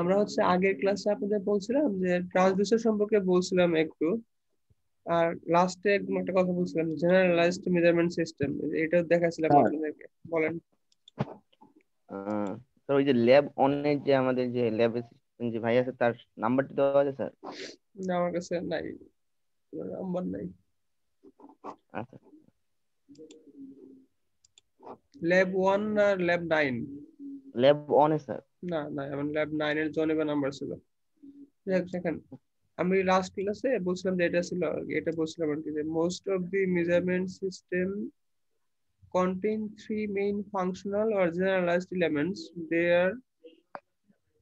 আমরা হচ্ছে আগের ক্লাসে আপনাদের বলছিলাম যে ট্রান্সডিউসার সম্পর্কে বলছিলাম একটু, আর লাস্টে একদম একটা কথা বলছিলাম জেনারেলাইজড মেজারমেন্ট সিস্টেম, এটাও দেখাছিলাম স্যার আপনাদেরকে। বলেন। স্যার ওই যে ল্যাব অনের যে আমাদের যে ল্যাব যে ভাই আছে তার নাম্বারটি দেওয়া আছে স্যার? না, আমার কাছে নাই, নাম্বার নাই। আচ্ছা। ল্যাব 1 না ল্যাব 9? ল্যাব অনে স্যার। না না, আমার ল্যাব 9 এর জনেবা নাম্বার ছিল। দেখ দেখেন, আমি লাস্ট ক্লাসে বলছিলাম যে এটা ছিল, এটা বলছিলাম আর কি, যে most of the measurement system contain three main functional or generalized elements. They are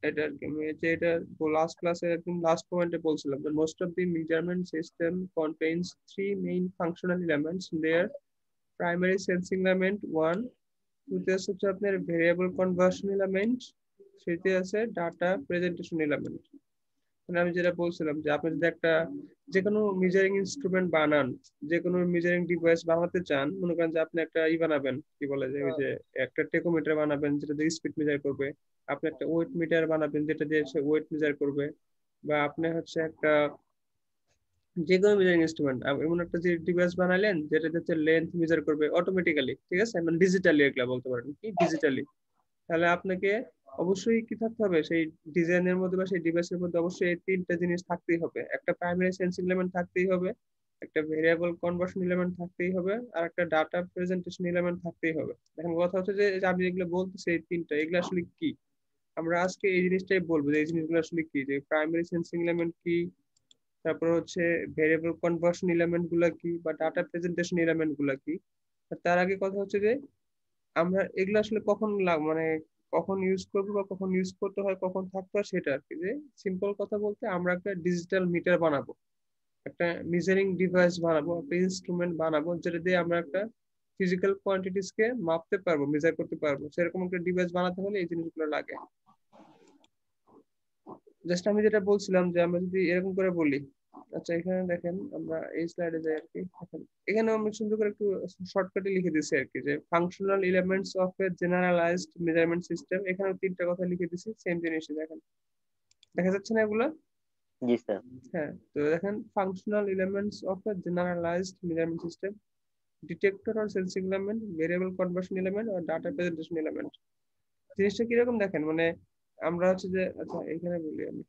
এটা আর কি, আমি এটা লাস্ট ক্লাসে একদম লাস্ট পয়েন্টে বলছিলাম যে most of the measurement system contains three main functional elements. Their primary sensing element one, দুটো হচ্ছে আপনার ভেরিয়েবল কনভার্সন এলিমেন্ট, সেটি আছে ডাটা প্রেজেন্টেশন এলিমেন্ট। মানে আমি যেটা বলছিলাম যে আপনি যদি একটা যে কোনো মেজারিং ইনস্ট্রুমেন্ট বানান, যে কোনো মেজারিং ডিভাইস বানাতে চান, মনে করেন যে আপনি একটা বানাবেন, কি বলে যে ওই যে একটা টেকোমিটার বানাবেন যেটা দিয়ে স্পিড মেজার করবে, আপনি একটা ওয়েট মিটার বানাবেন যেটা দিয়ে সে ওয়েট মেজার করবে, বা আপনি হচ্ছে একটা যে কোনো মেজারিং ইনস্ট্রুমেন্ট এমন একটা যে ডিভাইস বানালেন যেটা হচ্ছে লেন্থ মেজার করবে অটোমেটিক্যালি, ঠিক আছে, মানে ডিজিটালি এগুলা বলতে পারেন কি ডিজিটালি, তাহলে আপনাকে অবশ্যই কি থাকতে হবে সেই ডিজাইনের মধ্যে বা সেই ডিভাইসের মধ্যে অবশ্যই এই তিনটা জিনিস থাকতেই হবে। একটা প্রাইমারি সেন্সিং এলিমেন্ট থাকতেই হবে, একটা ভেরিয়েবল কনভার্সন এলিমেন্ট থাকতেই হবে, আর একটা ডাটা প্রেজেন্টেশন এলিমেন্ট থাকতেই হবে। এখন কথা হচ্ছে যে এই যে আমি যেগুলো বলতেছি এই তিনটা, এগুলো আসলে কি? আমরা আজকে এই জিনিসটাই বলবো যে এই জিনিসগুলো আসলে কি, যে প্রাইমারি সেন্সিং এলিমেন্ট কি, তারপর হচ্ছে ভেরিয়েবল কনভার্সন এলিমেন্ট গুলা কি, বা ডাটা প্রেজেন্টেশন এলিমেন্ট গুলা কি। আর তার আগে কথা হচ্ছে যে আমরা এগুলো আসলে কখন মানে কখন ইউজ করবো বা কখন ইউজ করতে হয়, কখন থাকতে হয়, সেটা আর কি। যে সিম্পল কথা বলতে আমরা একটা ডিজিটাল মিটার বানাবো, একটা মেজারিং ডিভাইস বানাবো, একটা ইনস্ট্রুমেন্ট বানাবো যেটা দিয়ে আমরা একটা ফিজিক্যাল কোয়ান্টিটিস কে মাপতে পারবো, মেজার করতে পারবো, সেরকম একটা ডিভাইস বানাতে হলে এই জিনিসগুলো লাগে। জাস্ট আমি যেটা বলছিলাম যে আমরা যদি এরকম করে বলি, আচ্ছা এখানে দেখেন আমরা এই স্লাইডে যাই আর কি, এখানে আমি সুন্দর করে একটু শর্টকাটে লিখে দিছি আর কি, যে functional elements of a generalized measurement system, এখানে তিনটা কথা লিখে দিছি, সেম জিনিসই দেখেন, দেখা যাচ্ছে না এগুলা? জি স্যার। হ্যাঁ, তো দেখেন functional elements of a generalized measurement system, detector আর sensing element, variable conversion element আর ডাটা প্রেজেন্টেশন এলিমেন্ট। জিনিসটা কিরকম দেখেন, মানে আমরা হচ্ছে যে, আচ্ছা এখানে বলি আমি,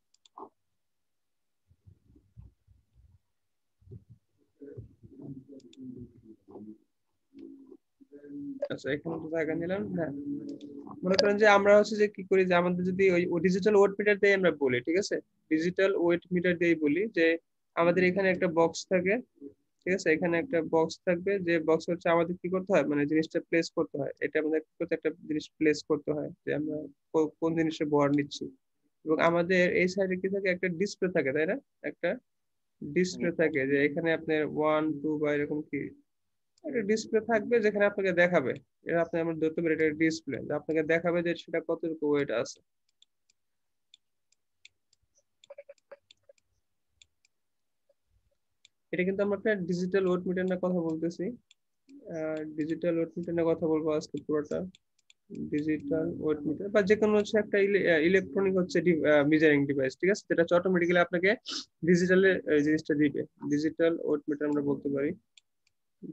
আচ্ছা এখানে একটু জায়গা নিলাম, হ্যাঁ। মনে করেন যে আমরা হচ্ছে যে কি করি, যে আমাদের যদি ওই ডিজিটাল ওয়েট মিটার দিয়ে আমরা বলি, ঠিক আছে, ডিজিটাল ওয়েট মিটার দিয়ে বলি যে আমাদের এখানে একটা বক্স থাকে, ঠিক আছে, এখানে একটা বক্স থাকবে, যে বক্স হচ্ছে আমাদের কি করতে হয়, মানে জিনিসটা প্লেস করতে হয়, এটা আমাদের কি করতে একটা জিনিস প্লেস করতে হয়, যে আমরা কোন জিনিসে ভর নিচ্ছি, এবং আমাদের এই সাইডে কি থাকে, একটা ডিসপ্লে থাকে, তাই না? একটা জি ডিসপ্লে স্যার। থাকে, যে এখানে আপনার 1 2 বা এরকম কি একটা ডিসপ্লে থাকবে যেখানে আপনাকে দেখাবে, এটা আপনি আমার ধরতে পারেন এটা ডিসপ্লে, আপনাকে দেখাবে যে সেটা কতটুকু ওয়েট আছে। এটা কিন্তু আমরা একটা ডিজিটাল ওয়েট মিটার নিয়ে কথা বলতেছি, ডিজিটাল ওয়েট মিটার নিয়ে কথা বলবো আজকে পুরোটা। ডিজিটাল ওয়েট মিটার বা যে কোনো হচ্ছে একটা ইলেকট্রনিক হচ্ছে মেজারিং ডিভাইস, ঠিক আছে, যেটা অটোমেটিক্যালি আপনাকে ডিজিটালে জিনিসটা দিবে। ডিজিটাল ওয়েট মিটার আমরা বলতে পারি,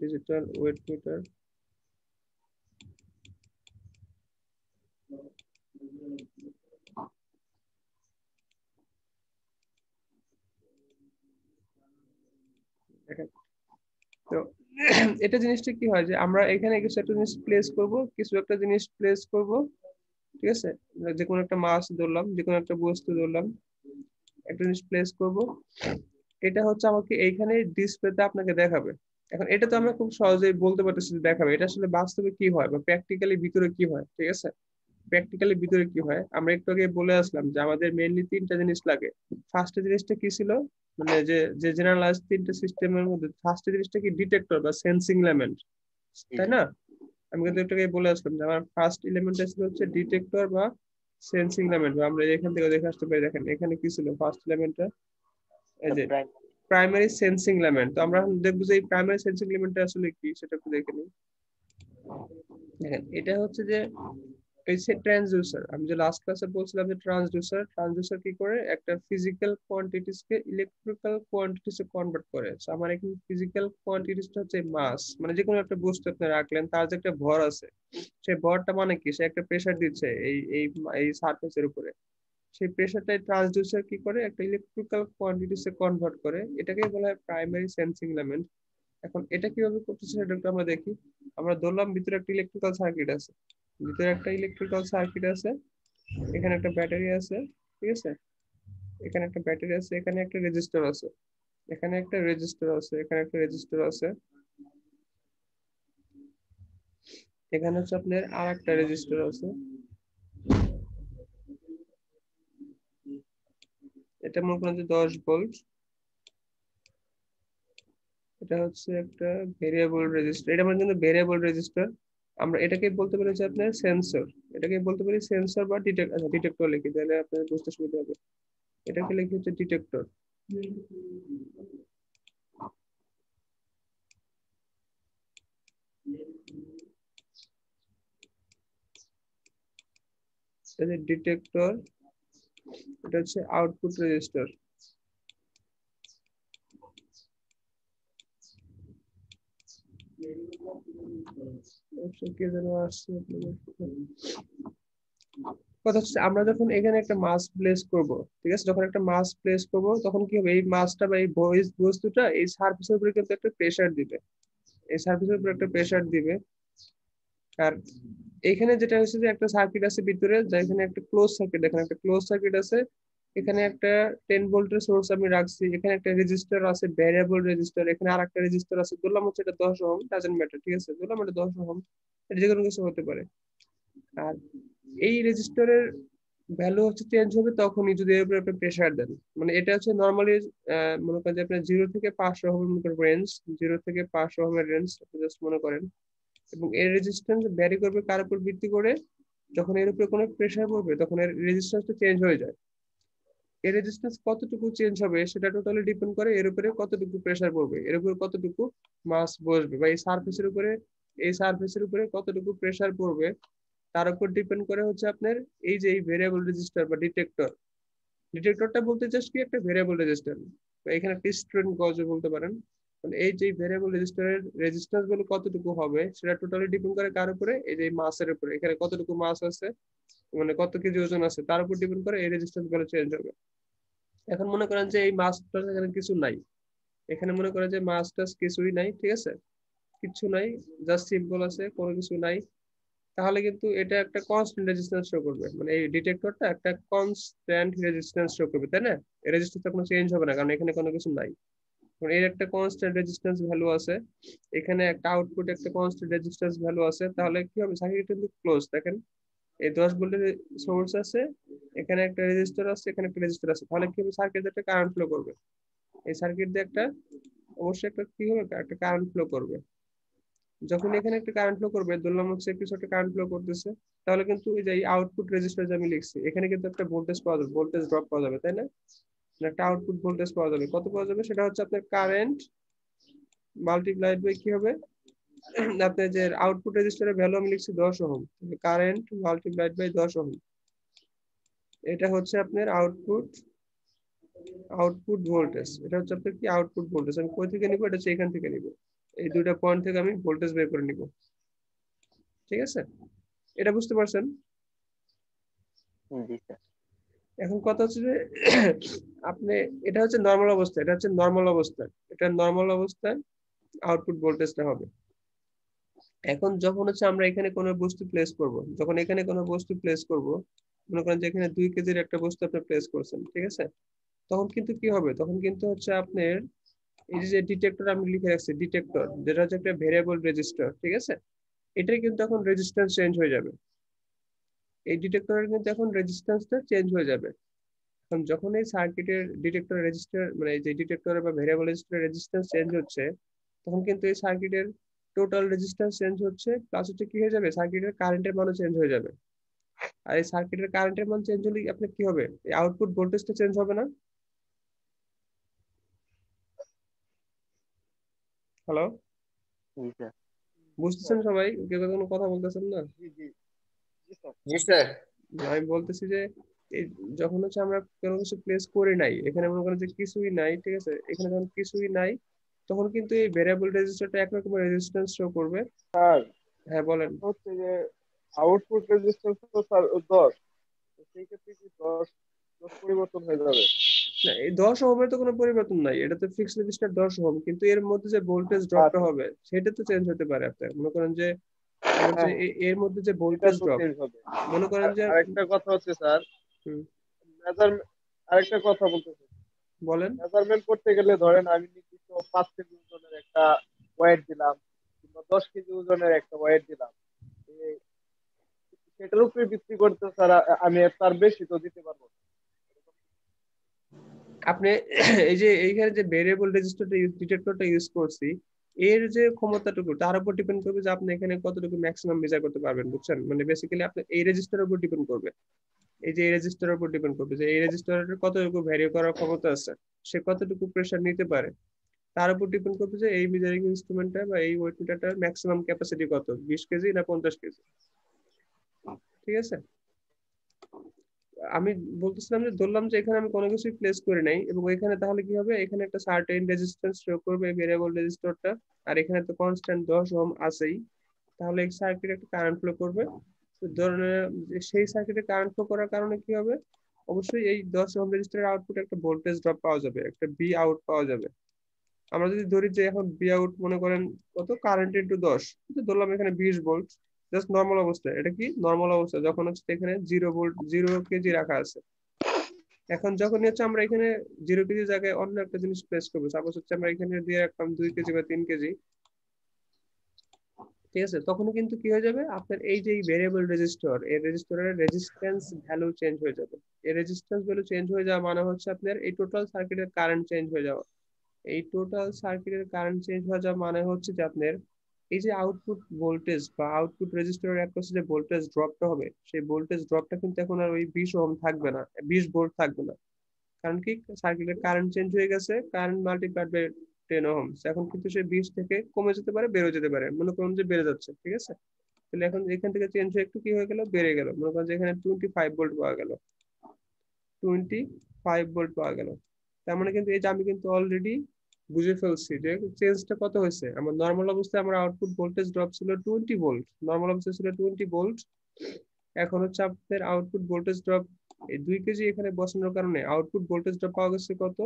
ডিজিটাল ওয়েট মিটার। তো এটা জিনিসটা কি হয়, যে আমরা এখানে কিছু একটা জিনিস প্লেস করব, কিছু একটা জিনিস প্লেস করব, ঠিক আছে, যে কোনো একটা মাছ ধরলাম, যে কোনো একটা বস্তু ধরলাম, একটা জিনিস প্লেস করব, এটা হচ্ছে আমাকে এইখানে ডিসপ্লেতে আপনাকে দেখাবে। এখন এটা তো আমরা খুব সহজেই বলতে পারতেছি যে দেখাবে, এটা আসলে বাস্তবে কি হয় বা প্র্যাকটিক্যালি ভিতরে কি হয়, ঠিক আছে, প্র্যাকটিক্যালি ভিতরে কি হয় আমরা একটু আগে বলে আসলাম যে আমাদের মেইনলি তিনটা জিনিস লাগে। ফার্স্ট জিনিসটা কি ছিল, মানে যে যে জেনারেলাইজ তিনটা সিস্টেমের মধ্যে ফার্স্ট জিনিসটা কি ডিটেক্টর বা সেন্সিং এলিমেন্ট, জি তাই জি। না? আমি কিন্তু একটু আগে বলে আসলাম যে আমার ফার্স্ট এলিমেন্টটা ছিল হচ্ছে ডিটেক্টর বা সেন্সিং এলিমেন্ট, আমরা এখান থেকে দেখে আসতে পারি, দেখেন এখানে কি ছিল ফার্স্ট এলিমেন্টটা, এই যে প্রাইম। Primary sensing element. তো আমরা এখন দেখবো যে এই প্রাইমারি সেন্সিং এলিমেন্টটা আসলে কি সেটা একটু দেখে নিই। দেখেন এটা হচ্ছে যে এই যে ট্রান্সডিউসার, আমি যে লাস্ট ক্লাসে বলছিলাম যে ট্রান্সডিউসার কি করে, একটা ফিজিক্যাল কোয়ান্টিটিস কে ইলেকট্রিক্যাল কোয়ান্টিটিস এ কনভার্ট করে। So, আমার এখানে ফিজিক্যাল কোয়ান্টিটিসটা হচ্ছে মাস, মানে যে কোনো একটা বস্তু আপনি রাখলেন, তার যে একটা ভর আছে, সেই ভরটা মানে কি, সে একটা প্রেসার দিচ্ছে এই সারফেসের উপরে। সেই প্রেসারটাই ট্রান্সডিউসার কি করে, একটা ইলেকট্রিক্যাল কোয়ান্টিটিস এ কনভার্ট করে। এটাকে বলা হয় প্রাইমারি সেন্সিং এলিমেন্ট। এখন এটা কিভাবে করতেছে সেটা একটু আমরা দেখি। আমরা ধরলাম ভিতরে একটা ইলেকট্রিক্যাল সার্কিট আছে, এখানে একটা ব্যাটারি আছে, ঠিক আছে, এখানে একটা ব্যাটারি আছে, এখানে একটা রেজিস্টর আছে, এখানে একটা রেজিস্টর আছে, এখানে একটা রেজিস্টর আছে, এখানে হচ্ছে আপনার আর একটা রেজিস্টর আছে। এটা মনে করেন যে 10 ভোল্ট। এটা হচ্ছে একটা ভেরিয়েবল রেজিস্টার, এটা মানে কিন্তু ভেরিয়েবল রেজিস্টার। আমরা এটাকে বলতে পারি যে আপনার সেন্সর, এটাকে বলতে পারি সেন্সর বা ডিটেক্টর লিখি, তাহলে আপনার বুঝতে সুবিধা হবে। এটাকে লিখি হচ্ছে ডিটেক্টর। ডিটেক্টর, এটা হচ্ছে আউটপুট রেজিস্টার। কে যেন আসছে আপনাদের। কথা হচ্ছে আমরা যখন এখানে একটা মাস প্লেস করব, ঠিক আছে, যখন একটা মাস প্লেস করব তখন কি হবে, এই মাসটা বা এই বস্তুটা এই সারফেসের উপরে কিন্তু একটা প্রেসার দিবে, এই সারফেসের উপরে একটা প্রেসার দিবে। আর এখানে যেটা হচ্ছে যে একটা সার্কিট আছে ভিতরে, যা এখানে একটা ক্লোজ সার্কিট, এখানে একটা ক্লোজ সার্কিট আছে, এখানে একটা 10 ভোল্টের সোর্স আমি রাখছি, এখানে একটা রেজিস্টার আছে, ভ্যারিয়েবল রেজিস্টার, এখানে আর একটা রেজিস্টার আছে, ধরলাম হচ্ছে এটা 10 ওহম, ডাজন্ট ম্যাটার, ঠিক আছে, ধরলাম এটা 10 ওহম, এটা যে কোনো কিছু হতে পারে। আর এই রেজিস্টারের ভ্যালু হচ্ছে চেঞ্জ হবে তখনই যদি এর উপরে আপনি প্রেসার দেন। মানে এটা হচ্ছে নর্মালি মনে করেন যে আপনার 0 থেকে 5 ওহমের রেঞ্জ, 0 থেকে 5 ওহমের রেঞ্জ আপনি জাস্ট মনে করেন। এবং এর রেজিস্ট্যান্স ভ্যারি করবে কার উপর ভিত্তি করে, যখন এর উপরে কোনো প্রেসার পড়বে তখন এর রেজিস্ট্যান্সটা চেঞ্জ হয়ে যায়। এর রেজিস্ট্যান্স কতটুকু চেঞ্জ হবে সেটা টোটালি ডিপেন্ড করে এর উপরে কতটুকু প্রেসার পড়বে, এর উপরে কতটুকু মাস বসবে, বা এই সারফেসের উপরে কতটুকু প্রেসার পড়বে, তার উপর ডিপেন্ড করে হচ্ছে আপনার এই যে এই ভেরিয়েবল রেজিস্টার বা ডিটেক্টর। ডিটেক্টরটা বলতে চাস কি, একটা ভেরিয়েবল রেজিস্টার, এখানে একটা স্টুডেন্ট গজ বলতে পারেন। মানে এই যে ভেরিয়েবল রেজিস্টারের রেজিস্ট্যান্স গুলো কতটুকু হবে সেটা টোটালি ডিপেন্ড করে কার উপরে, এই যে মাসের উপরে, এখানে কতটুকু মাস আছে, মানে কত কেজি ওজন আছে, তার উপর ডিপেন্ড করে এই রেজিস্ট্যান্স গুলো চেঞ্জ হবে। এখন মনে করেন যে এই মাসটা এখানে কিছু নাই, এখানে মনে করেন যে মাসটা কিছুই নাই, ঠিক আছে, কিছু নাই, জাস্ট সিম্পল আছে, কোনো কিছু নাই, তাহলে কিন্তু এটা একটা কনস্ট্যান্ট রেজিস্ট্যান্স শো করবে, মানে এই ডিটেক্টরটা একটা কনস্ট্যান্ট রেজিস্ট্যান্স শো করবে, তাই না? এই রেজিস্ট্যান্সটা কোনো চেঞ্জ হবে না, কারণ এখানে কোনো কিছু নাই। এর একটা কনস্ট্যান্ট রেজিস্ট্যান্স ভ্যালু আছে, এখানে একটা আউটপুট একটা কনস্ট্যান্ট রেজিস্ট্যান্স ভ্যালু আছে, তাহলে কি হবে, সার্কিট কিন্তু ক্লোজ। দেখেন এই 10 ভোল্টের সোর্স আছে, এখানে একটা রেজিস্টার আছে, এখানে একটা রেজিস্টার আছে, তাহলে কি হবে, সার্কিট একটা কারেন্ট ফ্লো করবে, এই সার্কিট দিয়ে একটা অবশ্যই একটা কি হবে, একটা কারেন্ট ফ্লো করবে। যখন এখানে একটা কারেন্ট ফ্লো করবে, ধরলাম হচ্ছে কিছু একটা কারেন্ট ফ্লো করতেছে, তাহলে কিন্তু এই যে আউটপুট রেজিস্টার যে আমি লিখছি, এখানে কিন্তু একটা ভোল্টেজ পাওয়া যাবে, ভোল্টেজ ড্রপ পাওয়া যাবে, তাই না? একটা আউটপুট ভোল্টেজ পাওয়া যাবে, কত পাওয়া যাবে, সেটা হচ্ছে আপনার কারেন্ট মাল্টিপ্লাইড বাই কি হবে, আপনার যে আউটপুট রেজিস্টারের ভ্যালু আমি লিখছি 10 ohm, current multiplied by 10 ohm, এটা হচ্ছে আপনার আউটপুট আউটপুট ভোল্টেজ। এটা হচ্ছে আপনার কি আউটপুট ভোল্টেজ, আমি কই থেকে নিব, এটা হচ্ছে এখান থেকে নিব, এই দুইটা পয়েন্ট থেকে আমি ভোল্টেজ বের করে নিব, ঠিক আছে, এটা বুঝতে পারছেন? জি স্যার। এখন কথা হচ্ছে যে আপনি, এটা হচ্ছে নর্মাল অবস্থা, এটা হচ্ছে নর্মাল অবস্থা, এটা নর্মাল অবস্থায় আউটপুট ভোল্টেজটা হবে। এখন যখন হচ্ছে আমরা এখানে কোনো বস্তু প্লেস করব, যখন এখানে কোনো বস্তু প্লেস করব, মনে করেন যে এখানে 2 কেজির একটা বস্তু আপনি প্লেস করছেন, ঠিক আছে, তখন কিন্তু কি হবে, তখন কিন্তু হচ্ছে আপনার এই যে ডিটেক্টর আমি লিখে রাখছি, ডিটেক্টর যেটা হচ্ছে একটা ভেরিয়েবল রেজিস্টার, ঠিক আছে, এটাই কিন্তু এখন রেজিস্ট্যান্স চেঞ্জ হয়ে যাবে, এই ডিটেক্টরের কিন্তু এখন রেজিস্ট্যান্সটা চেঞ্জ হয়ে যাবে। এখন যখন এই সার্কিটের ডিটেক্টর রেজিস্টার, মানে এই যে ডিটেক্টর বা ভেরিয়েবল রেজিস্টার রেজিস্ট্যান্স চেঞ্জ হচ্ছে, তখন কিন্তু এই সার্কিটের টোটাল রেজিস্ট্যান্স চেঞ্জ হচ্ছে, প্লাস হচ্ছে কি হয়ে যাবে, সার্কিটের কারেন্টের মানও চেঞ্জ হয়ে যাবে। আর এই সার্কিটের কারেন্টের মান চেঞ্জ হলে আপনার কি হবে, এই আউটপুট ভোল্টেজটা চেঞ্জ হবে না? হ্যালো, জি স্যার। বুঝতেছেন সবাই, কেউ কোনো কথা বলতেছেন না? জি জি জি স্যার। আমি বলতেছি যে এই যখন হচ্ছে আমরা কোনো কিছু প্লেস করে নাই, এখানে মনে করেন যে কিছুই নাই, ঠিক আছে, এখানে যখন কিছুই নাই তখন কিন্তু এই ভেরিয়েবল রেজিস্টারটা একরকম রেজিস্ট্যান্স শো করবে। স্যার হ্যাঁ বলেন। হচ্ছে যে আউটপুট রেজিস্ট্যান্স তো স্যার 10, তো সেই ক্ষেত্রে কি 10 পরিবর্তন হয়ে যাবে? না, এই 10 ওহমের তো কোনো পরিবর্তন নাই, এটা তো ফিক্সড রেজিস্টার 10 ওহম, কিন্তু এর মধ্যে যে ভোল্টেজ ড্রপটা আচ্ছা। হবে সেটা তো চেঞ্জ হতে পারে। আপনার মনে করেন যে আমার যে হ্যাঁ হ্যাঁ, এর মধ্যে যে এটা ভোল্টেজ তো ড্রপ, চেঞ্জ হবে। মনে করেন আর যে আরেকটা কথা হচ্ছে স্যার, হুম, মেজার আরেকটা কথা বলতেছি, বলেন। মেজারমেন্ট করতে গেলে ধরেন আমি নির্দিষ্ট 5 কেজি ওজনের একটা ওয়েট দিলাম, কিংবা 10 কেজি ওজনের একটা ওয়েট দিলাম, এ- সেটার উপরে ভিত্তি করতে স্যার আমি তার বেশি তো দিতে পারবো না। আপনি এই যে এইখানে যে ভেরিয়েবল রেজিস্টারটা ডিটেক্টরটা ইউজ করছি, এর যে ক্ষমতাটুকু তার উপর ডিপেন্ড করবে যে আপনি এখানে কতটুকু ম্যাক্সিমাম মেজার করতে পারবেন, বুঝছেন? মানে বেসিক্যালি আপনি এই রেজিস্টারের উপর ডিপেন্ড করবে, এই যে এই রেজিস্টারের উপর ডিপেন্ড করবে যে এই রেজিস্টারের কতটুকু ভ্যারি করার ক্ষমতা আছে, সে কতটুকু প্রেসার নিতে পারে। তার উপর ডিপেন্ড করবে যে এই মেজারিং ইনস্ট্রুমেন্টটা বা এই ওয়েট মিটারটার ম্যাক্সিমাম ক্যাপাসিটি কত, 20 কেজি না 50 কেজি, ঠিক আছে? আমি বলতেছিলাম যে ধরলাম যে এখানে আমি কোনো কিছুই প্লেস করে নাই, এবং এখানে তাহলে কি হবে, এখানে একটা সার্টেন রেজিস্ট্যান্স শো করবে ভেরিয়েবল রেজিস্টরটা, আর এখানে তো কনস্ট্যান্ট 10 ওহম আছেই, তাহলে এই সার্কিটে একটা কারেন্ট ফ্লো করবে। তো ধরেন সেই সার্কিটে কারেন্ট ফ্লো করার কারণে কি হবে, অবশ্যই এই 10 ওহম রেজিস্টারের আউটপুটে একটা ভোল্টেজ ড্রপ পাওয়া যাবে, একটা বি আউট পাওয়া যাবে। আমরা যদি ধরি যে এখন বি আউট মনে করেন কত, কারেন্ট ইনটু 10, ধরলাম এখানে 20 ভোল্ট, জাস্ট নর্মাল অবস্থা, এটা কি নর্মাল অবস্থা যখন হচ্ছে এখানে 0 ভোল্ট 0 কেজি রাখা আছে। এখন যখন হচ্ছে আমরা এখানে 0 কেজি জায়গায় অন্য একটা জিনিস প্লেস করবো, সাপোজ হচ্ছে আমরা এখানে দিয়ে রাখলাম 2 কেজি বা 3 কেজি, ঠিক আছে, তখন কিন্তু কি হয়ে যাবে, আপনার এই যে ভেরিয়েবল রেজিস্টর, এই রেজিস্টরের রেজিস্ট্যান্স ভ্যালু চেঞ্জ হয়ে যাবে। এই রেজিস্ট্যান্স ভ্যালু চেঞ্জ হয়ে যাওয়া মানে হচ্ছে আপনার এই টোটাল সার্কিটের কারেন্ট চেঞ্জ হয়ে যাওয়া। এই টোটাল সার্কিটের কারেন্ট চেঞ্জ হয়ে যাওয়া মানে হচ্ছে যে আপনার এই যে আউটপুট ভোল্টেজ বা আউটপুট রেজিস্টরের অ্যাক্রসে যে ভোল্টেজ ড্রপটা হবে, সেই ভোল্টেজ ড্রপটা কিন্তু এখন আর ওই 20 ওহম থাকবে না, 20 ভোল্ট থাকবে না। কারণ কি, সার্কিটের কারেন্ট চেঞ্জ হয়ে গেছে, কারেন্ট মাল্টিপ্লাইড বাই 10 ওহম, এখন কিন্তু সে 20 থেকে কমে যেতে পারে, বেড়ে যেতে পারে, মনে করুন যে বেড়ে যাচ্ছে, ঠিক আছে। তাহলে এখন এখান থেকে চেঞ্জ হয়ে একটু কি হয়ে গেল, বেড়ে গেল, মনে করেন যে এখানে 25 ভোল্ট পাওয়া গেল, 25 ভোল্ট পাওয়া গেল। তার মানে কিন্তু এই যে আমি কিন্তু অলরেডি বুঝে ফেলছি যে চেঞ্জটা কত হয়েছে। আমার নর্মাল অবস্থায় আমার আউটপুট ভোল্টেজ ড্রপ ছিল 20 ভোল্ট, নর্মাল অবস্থায় ছিল 20 ভোল্ট, এখন হচ্ছে আপনাদের আউটপুট ভোল্টেজ ড্রপ এই 2 কেজি এখানে বসানোর কারণে আউটপুট ভোল্টেজ ড্রপ পাওয়া গেছে কত,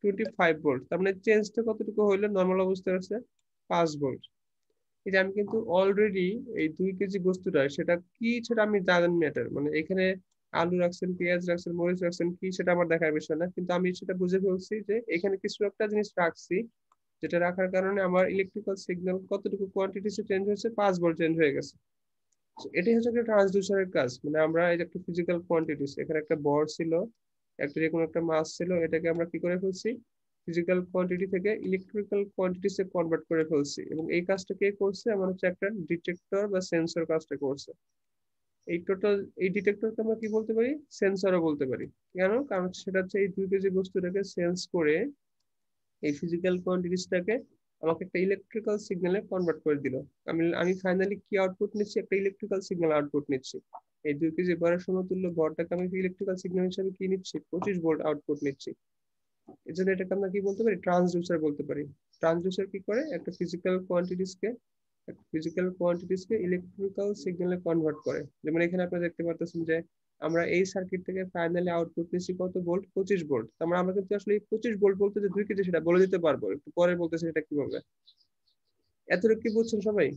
25 ভোল্ট। তার মানে চেঞ্জটা কতটুকু হইলো, নর্মাল অবস্থায় আছে 5 ভোল্ট। এই যে আমি কিন্তু অলরেডি এই 2 কেজি বস্তুটা সেটা কি সেটা আমি জানেন ম্যাটার, মানে এখানে আলু রাখছেন, পেঁয়াজ রাখছেন, মরিচ রাখছেন, কি সেটা আমার দেখার বিষয় না, কিন্তু আমি সেটা বুঝে ফেলছি যে এখানে কিছু একটা জিনিস রাখছি, যেটা রাখার কারণে আমার ইলেকট্রিক্যাল সিগন্যাল কতটুকু কোয়ান্টিটি চেঞ্জ হয়েছে, 5 ভোল্ট চেঞ্জ হয়ে গেছে। So, এটাই হচ্ছে একটা ট্রান্সডিউসারের কাজ, মানে আমরা এই যে একটা ফিজিক্যাল কোয়ান্টিটিস, এখানে একটা বর ছিল, একটা যে কোনো একটা মাস ছিল, এটাকে আমরা কি করে ফেলছি, ফিজিক্যাল কোয়ান্টিটি থেকে ইলেকট্রিক্যাল কোয়ান্টিটিসে কনভার্ট করে ফেলছি, এবং এই কাজটা কে করছে, আমার হচ্ছে একটা ডিটেক্টর বা সেন্সর কাজটা করছে। এই টোটাল এই ডিটেক্টরকে আমরা কি বলতে পারি, সেন্সরও বলতে পারি। কেন, কারণ সেটা হচ্ছে এই 2 কেজি বস্তুটাকে সেন্স করে এই ফিজিক্যাল কোয়ান্টিটিসটাকে আমাকে একটা ইলেকট্রিক্যাল সিগন্যালে কনভার্ট করে দিল। আমি ফাইনালি কি আউটপুট নিচ্ছি, একটা ইলেকট্রিক্যাল সিগন্যাল আউটপুট নিচ্ছি। এই 2 কেজি ভরের সমতুল্য ভরটাকে আমি ইলেকট্রিক্যাল সিগন্যাল হিসেবে কি নিচ্ছি, 25 ভোল্ট আউটপুট নিচ্ছি। এই জন্য এটাকে আমরা কি বলতে পারি, ট্রান্সডিউসার বলতে পারি। ট্রান্সডিউসার কি করে, একটা ফিজিক্যাল কোয়ান্টিটিসকে ইলেকট্রিক্যাল সিগন্যালে কনভার্ট করে। যেমন এখানে আপনারা দেখতে পাচ্ছেন যে আমরা এই সার্কিট থেকে ফাইনালি আউটপুট নিচ্ছি কত ভোল্ট, 25 ভোল্ট। আমরা কিন্তু আসলে এই 25 ভোল্ট বলতে যে 2 কেজি সেটা বলে দিতে পারবো, একটু পরে বলতেছি এটা কিভাবে। এতটুকু কি বুঝছেন সবাই?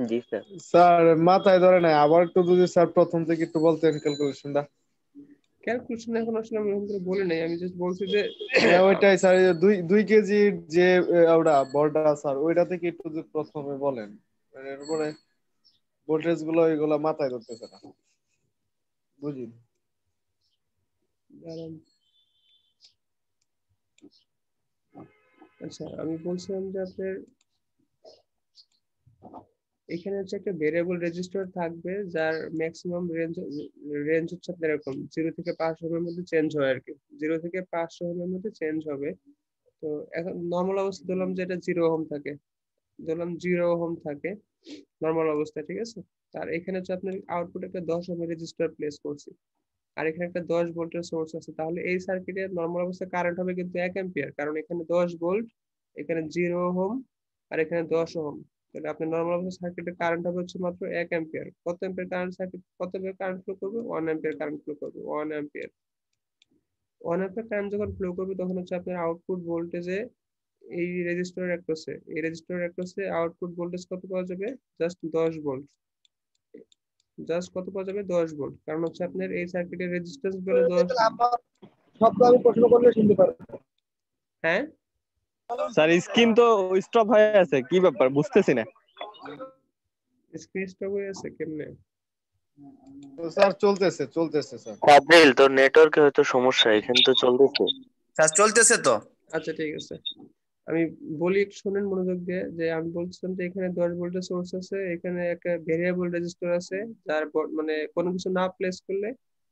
জি স্যার। স্যার মাথায় ধরে নাই, আবার একটু যদি স্যার প্রথম থেকে একটু বলতেন ক্যালকুলেশনটা। ক্যালকুলেশন এখন আসলে আমি ওরকম করে বলি নাই, আমি জাস্ট বলছি যে হ্যাঁ ওইটাই স্যার, এই যে দুই কেজির যে ওটা বড়টা স্যার, ওইটা থেকে একটু যদি প্রথমে বলেন, এরপরে ভোল্টেজ গুলো ওইগুলো মাথায় ধরতেছে না, বুঝি। আচ্ছা আমি বলছিলাম যে আপনার এখানে হচ্ছে একটা ভেরিয়েবল রেজিস্টার থাকবে, যার ম্যাক্সিমাম রেঞ্জ হচ্ছে আপনার এরকম 0 থেকে 5 ওহমের মধ্যে চেঞ্জ হয় আর কি, 0 থেকে 5 ওহমের মধ্যে চেঞ্জ হবে। তো এখন নর্মাল অবস্থা ধরলাম যে এটা 0 ওহম থাকে, ধরলাম 0 ওহম থাকে নর্মাল অবস্থায়, ঠিক আছে। আর এখানে হচ্ছে আপনার আউটপুট একটা 10 ওহমের রেজিস্টার প্লেস করছি, আর এখানে একটা 10 ভোল্টের সোর্স আছে, তাহলে এই সার্কিটে নরমাল অবস্থায় কারেন্ট হবে কিন্তু 1 অ্যাম্পিয়ার, কারণ এখানে 10 ভোল্ট, এখানে 0 ওহম, আর এখানে 10 ওহম। তাহলে আপনার নরমাল অবস্থায় সার্কিটের কারেন্ট হবে হচ্ছে মাত্র 1 অ্যাম্পিয়ার। কত অ্যাম্পিয়ার কারেন্ট সার্কিট, কত অ্যাম্পিয়ার কারেন্ট ফ্লো করবে? 1 অ্যাম্পিয়ার কারেন্ট ফ্লো করবে, 1 অ্যাম্পিয়ার। 1 অ্যাম্পিয়ার কারেন্ট যখন ফ্লো করবে তখন হচ্ছে আপনার আউটপুট ভোল্টেজে এই রেজিস্টরের অ্যাক্রসে, আউটপুট ভোল্টেজ কত পাওয়া যাবে? Just 10 volt. জাস্ট কত পাওয়া যাবে? 10 ভোল্ট, কারণ হচ্ছে আপনার এই সার্কিটের রেজিস্ট্যান্স ভ্যালু 10। শব্দ আমি প্রশ্ন করলে শুনতে পারবো। হ্যাঁ স্যার স্ক্রিন তো স্টপ হয়ে আছে, কি ব্যাপার বুঝতেছি না। স্ক্রিন স্টপ হয়ে আছে কেমনে? স্যার চলতেছে স্যার। আব্দুল, তোর নেটওয়ার্কে হয়তো সমস্যা, এখানে তো চলতেছে। স্যার চলতেছে তো। আচ্ছা ঠিক আছে, আমি বলি একটু শুনেন মনোযোগ দিয়ে। যে আমি বলছিলাম যে এখানে 10 ভোল্টের সোর্স আছে, এখানে একটা ভেরিয়েবল রেজিস্টর আছে যার মানে কোনো কিছু না প্লেস করলে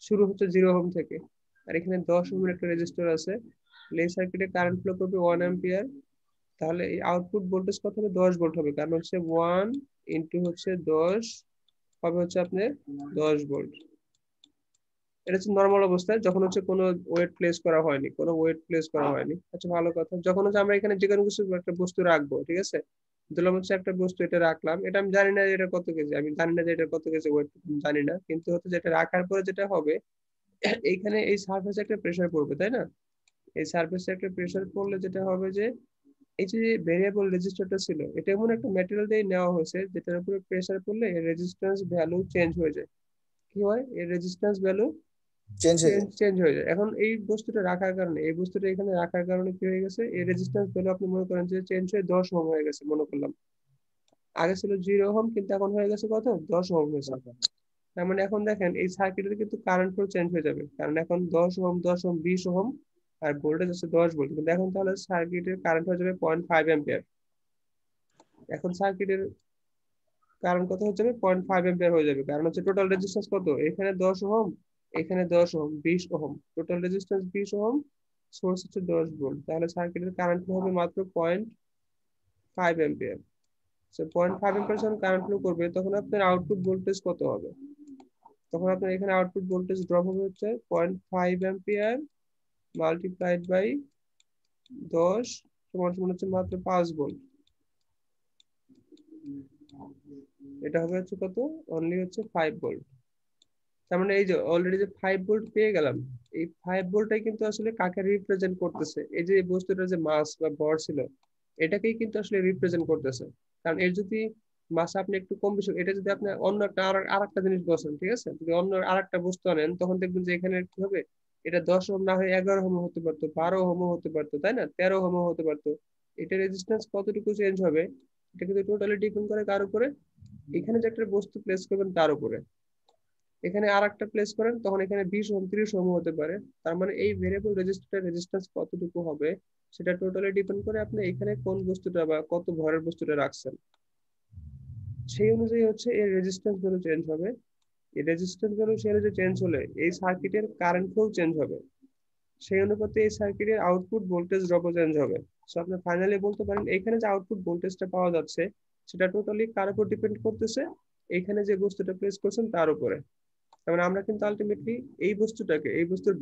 শুরু হচ্ছে 0 ওহম থেকে, আর এখানে 10 ওহমের একটা রেজিস্টর আছে। এই সার্কিটে কারেন্ট ফ্লো করবে 1 অ্যাম্পিয়ার। তাহলে এই আউটপুট ভোল্টেজ কত হবে? 10 ভোল্ট হবে, কারণ হচ্ছে 1 ইনটু হচ্ছে 10 হবে হচ্ছে আপনার 10 ভোল্ট। এটা হচ্ছে নর্মাল অবস্থায়, যখন হচ্ছে কোনো ওয়েট প্লেস করা হয়নি। আচ্ছা ভালো কথা, যখন হচ্ছে আমরা এখানে যে কোনো কিছু একটা বস্তু রাখবো, ঠিক আছে, ধরলাম হচ্ছে একটা বস্তু এটা রাখলাম, এটা আমি জানি না যে এটা কত কেজি, ওয়েট জানি না, কিন্তু হচ্ছে যেটা রাখার পরে যেটা হবে, এইখানে এই সারফেসে একটা প্রেসার পড়বে, তাই না? এই সারফেসে একটা প্রেসার পড়লে যেটা হবে যে এই যে ভেরিয়েবল রেজিস্টারটা ছিল, এটা এমন একটা ম্যাটেরিয়াল দিয়ে নেওয়া হয়েছে যেটার উপরে প্রেসার পড়লে এর রেজিস্ট্যান্স ভ্যালু চেঞ্জ হয়ে যায়। কি হয়? এর রেজিস্ট্যান্স ভ্যালু চেঞ্জ হয়ে যায়। এখন এই বস্তুটা রাখার কারণে, এখানে রাখার কারণে কি হয়ে গেছে? এই রেজিস্ট্যান্স ভ্যালু আপনি মনে করেন যে চেঞ্জ হয়ে 10 ওহম হয়ে গেছে, মনে করলাম আগে ছিল 0 ওহম, কিন্তু এখন হয়ে গেছে কত? 10 ওহম হয়েছে। তার মানে এখন দেখেন এই সার্কিটের কিন্তু কারেন্ট ফ্লো চেঞ্জ হয়ে যাবে, কারণ এখন 10 ওহম 20 ওহম, আর ভোল্টেজ আছে 10 ভোল্ট, কিন্তু এখন তাহলে সার্কিটের কারেন্ট হয়ে যাবে 0.5 অ্যাম্পিয়ার। এখন সার্কিটের কারেন্ট কত হয়ে যাবে? 0.5 অ্যাম্পিয়ার হয়ে যাবে, কারণ হচ্ছে টোটাল রেজিস্ট্যান্স কত? এখানে 10 ওহম, এখানে 10 ohm, 20 ohm, total resistance 20 ohm, source হচ্ছে 10 ভোল্ট, তাহলে সার্কিটের কারেন্ট হবে মাত্র 0.5 অ্যাম্পিয়ার। সো 0.5 অ্যাম্পিয়ার যখন কারেন্ট ফ্লো করবে তখন আপনার আউটপুট ভোল্টেজ কত হবে? তখন আপনার এখানে আউটপুট ভোল্টেজ ড্রপ হবে হচ্ছে 0.5 অ্যাম্পিয়ার মাল্টিপ্লাইড বাই 10 সমান সমান হচ্ছে মাত্র 5 ভোল্ট। এটা হবে হচ্ছে কত? অনলি হচ্ছে 5 ভোল্ট। তার মানে এই যে অলরেডি যে 5 ভোল্ট পেয়ে গেলাম, এই 5 ভোল্টটাই কিন্তু আসলে কাকে রিপ্রেজেন্ট করতেছে? এই যে বস্তুটার যে মাস বা ভর ছিল, এটাকেই কিন্তু আসলে রিপ্রেজেন্ট করতেছে। কারণ এর যদি মাস আপনি একটু কম বেশি, এটা যদি আপনি অন্য একটা আরেকটা জিনিস বসেন, ঠিক আছে, যদি অন্য আরেকটা বস্তু আনেন, তখন দেখবেন যে এখানে কি হবে? এটা 10 ওহম না হয়ে 11 ওহম হতে পারতো, 12 ওহম হতে পারতো, তাই না? 13 ওহম হতে পারতো। এটা রেজিস্ট্যান্স কতটুকু চেঞ্জ হবে, এটা কিন্তু টোটালি ডিপেন্ড করে কার উপরে? এখানে যে একটা বস্তু প্লেস করবেন তার উপরে। এখানে আর একটা প্লেস করেন, তখন এখানে 20 ওহম 30 ওহম হতে পারে। তার মানে এই ভেরিয়েবল রেজিস্ট্যান্স কতটুকু হবে সেটা টোটালি ডিপেন্ড করে আপনি এখানে কোন বস্তুটা বা কত ভরের বস্তুটা রাখছেন, সেই অনুযায়ী হচ্ছে এর রেজিস্ট্যান্স ভ্যালু চেঞ্জ হবে। এই রেজিস্ট্যান্স ভ্যালু সেই অনুযায়ী চেঞ্জ হলে এই সার্কিটের কারেন্ট ফ্লো চেঞ্জ হবে, সেই অনুপাতে এই সার্কিটের আউটপুট ভোল্টেজ ড্রপও চেঞ্জ হবে। সো আপনি ফাইনালি বলতে পারেন এখানে যে আউটপুট ভোল্টেজটা পাওয়া যাচ্ছে সেটা টোটালি কার উপর ডিপেন্ড করতেছে? এখানে যে বস্তুটা প্লেস করছেন তার উপরে। তার মানে আমরা কিন্তু আলটিমেটলি এই বস্তুর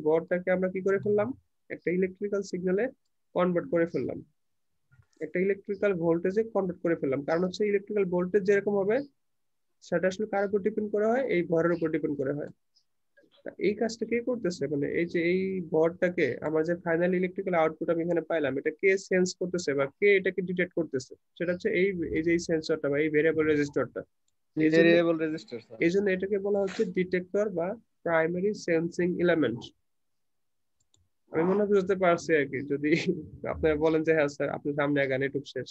বরটাকে আমরা কি করে ফেললাম? একটা ইলেকট্রিক্যাল সিগন্যালে কনভার্ট করে ফেললাম, একটা ইলেকট্রিক্যাল ভোল্টেজে কনভার্ট করে ফেললাম। কারণ হচ্ছে ইলেকট্রিক্যাল ভোল্টেজ যেরকম হবে সেটা আসলে কার উপর ডিপেন্ড করা হয়? এই ভরের উপর ডিপেন্ড করা হয়। এই কাজটা কে করতেছে? মানে এই যে এই ভরটাকে, আমার যে ফাইনাল ইলেকট্রিক্যাল আউটপুট আমি এখানে পাইলাম, এটা কে সেন্স করতেছে বা কে এটাকে ডিটেক্ট করতেছে? সেটা হচ্ছে এই এই যে এই সেন্সরটা বা এই ভেরিয়েবল রেজিস্টরটা। Variable resistor sir. এই জন্য এটাকে বলা হচ্ছে ডিটেক্টর বা প্রাইমারি সেন্সিং এলিমেন্ট। আমি মনে হয় বুঝতে পারছি আর কি। যদি আপনারা বলেন যে হ্যাঁ স্যার আপনি সামনে আগান, এটুকু শেষ।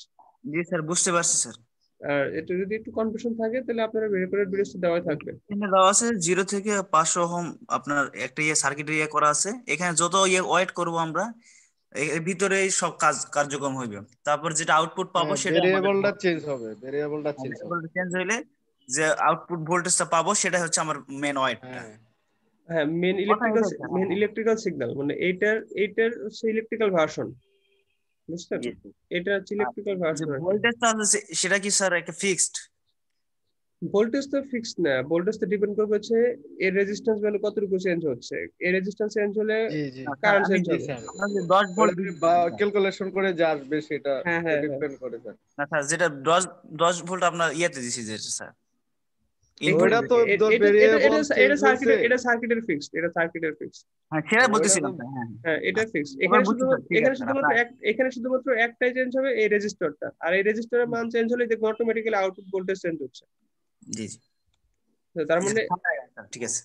জি স্যার, বুঝতে পারছি স্যার। আর এটা যদি একটু কনফিউশন থাকে তাহলে আপনারা রেকর্ডেড ভিডিওতে দেওয়া থাকবে। এখানে দেওয়া আছে 0 থেকে 500 ওহম আপনার একটা সার্কিট করা আছে। এখানে যত ওয়েট করব আমরা, এর ভিতরেই সব কার্যক্রম হইবে। তারপর যেটা আউটপুট পাবো সেটা ভেরিয়েবলটা চেঞ্জ হবে, চেঞ্জ হইলে যে আউটপুট ভোল্টেজটা পাবো সেটা হচ্ছে আমার মেন ওয়েটটা। হ্যাঁ, মেন ইলেকট্রিক্যাল সিগন্যাল, মানে এইটার হচ্ছে ইলেকট্রিক্যাল ভার্সন, বুঝছেন? এটা হচ্ছে ইলেকট্রিক্যাল যে ভার্সন। ভোল্টেজটা আছে সেটা কি স্যার একটা ফিক্সড? ভোল্টেজ তো ফিক্সড না, ভোল্টেজ তো ডিপেন্ড করবে হচ্ছে এর রেজিস্ট্যান্স ভ্যালু কতটুকু চেঞ্জ হচ্ছে। এর রেজিস্ট্যান্স চেঞ্জ হলে জি জি স্যার কারেন্ট আমি চেঞ্জ জি হবে। স্যার, আমরা যে 10 ভোল্ট ক্যালকুলেশন করে যা আসবে সেটা হ্যাঁ হ্যাঁ হ্যাঁ ডিপেন্ড করে স্যার। না স্যার, যেটা 10 ভোল্ট আপনার ইয়েতে দিছি যে স্যার ইনপুট, ওইটা তো ধর এটা এটা এটা ভেরিয়েবল চেঞ্জ এটা হয়েছে। সার্কিটের ফিক্সড, এটা সার্কিটের ফিক্সড। হ্যাঁ সেটা ওইটা তো বলতেছিলাম স্যার। হ্যাঁ হ্যাঁ এটা ফিক্সড। এবার বুঝছি স্যার, ঠিক আছে স্যার আপনার। এখানে শুধুমাত্র একটাই চেঞ্জ হবে, এই রেজিস্টরটা। আর এই রেজিস্টরের মান চেঞ্জ হলে দেখুন অটোমেটিক্যালি আউটপুট ভোল্টেজ চেঞ্জ হচ্ছে। জি জি তো তার মানে স্যার, ঠিক আছে।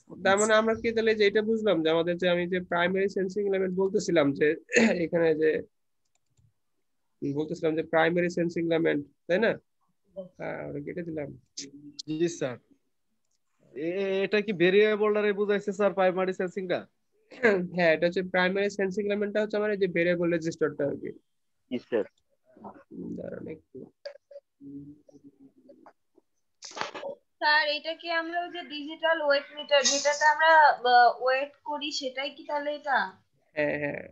আমরা কি তাহলে যে এটা বুঝলাম যে আমাদের যে আমি যে প্রাইমারি সেন্সিং এলিমেন্ট বলতেছিলাম যে এখানে যে বলতেছিলাম যে প্রাইমারি সেন্সিং এলিমেন্ট, তাই না? ওটা কেটে দিলাম। জি স্যার, এটা কি ভেরিয়েবলটারে বুঝাইছে স্যার প্রাইমারি সেন্সিংটা? হ্যাঁ এটা হচ্ছে প্রাইমারি সেন্সিং এলিমেন্টটা হচ্ছে আমার এই যে ভেরিয়েবল রেজিস্টরটা আর কি। জি স্যার। দাঁড়ান একটু। স্যার এটা কি আমরা ওই যে ডিজিটাল ওয়েট মিটার যেটাতে আমরা ওয়েট করি সেটাই কি তাহলে এটা? হ্যাঁ হ্যাঁ,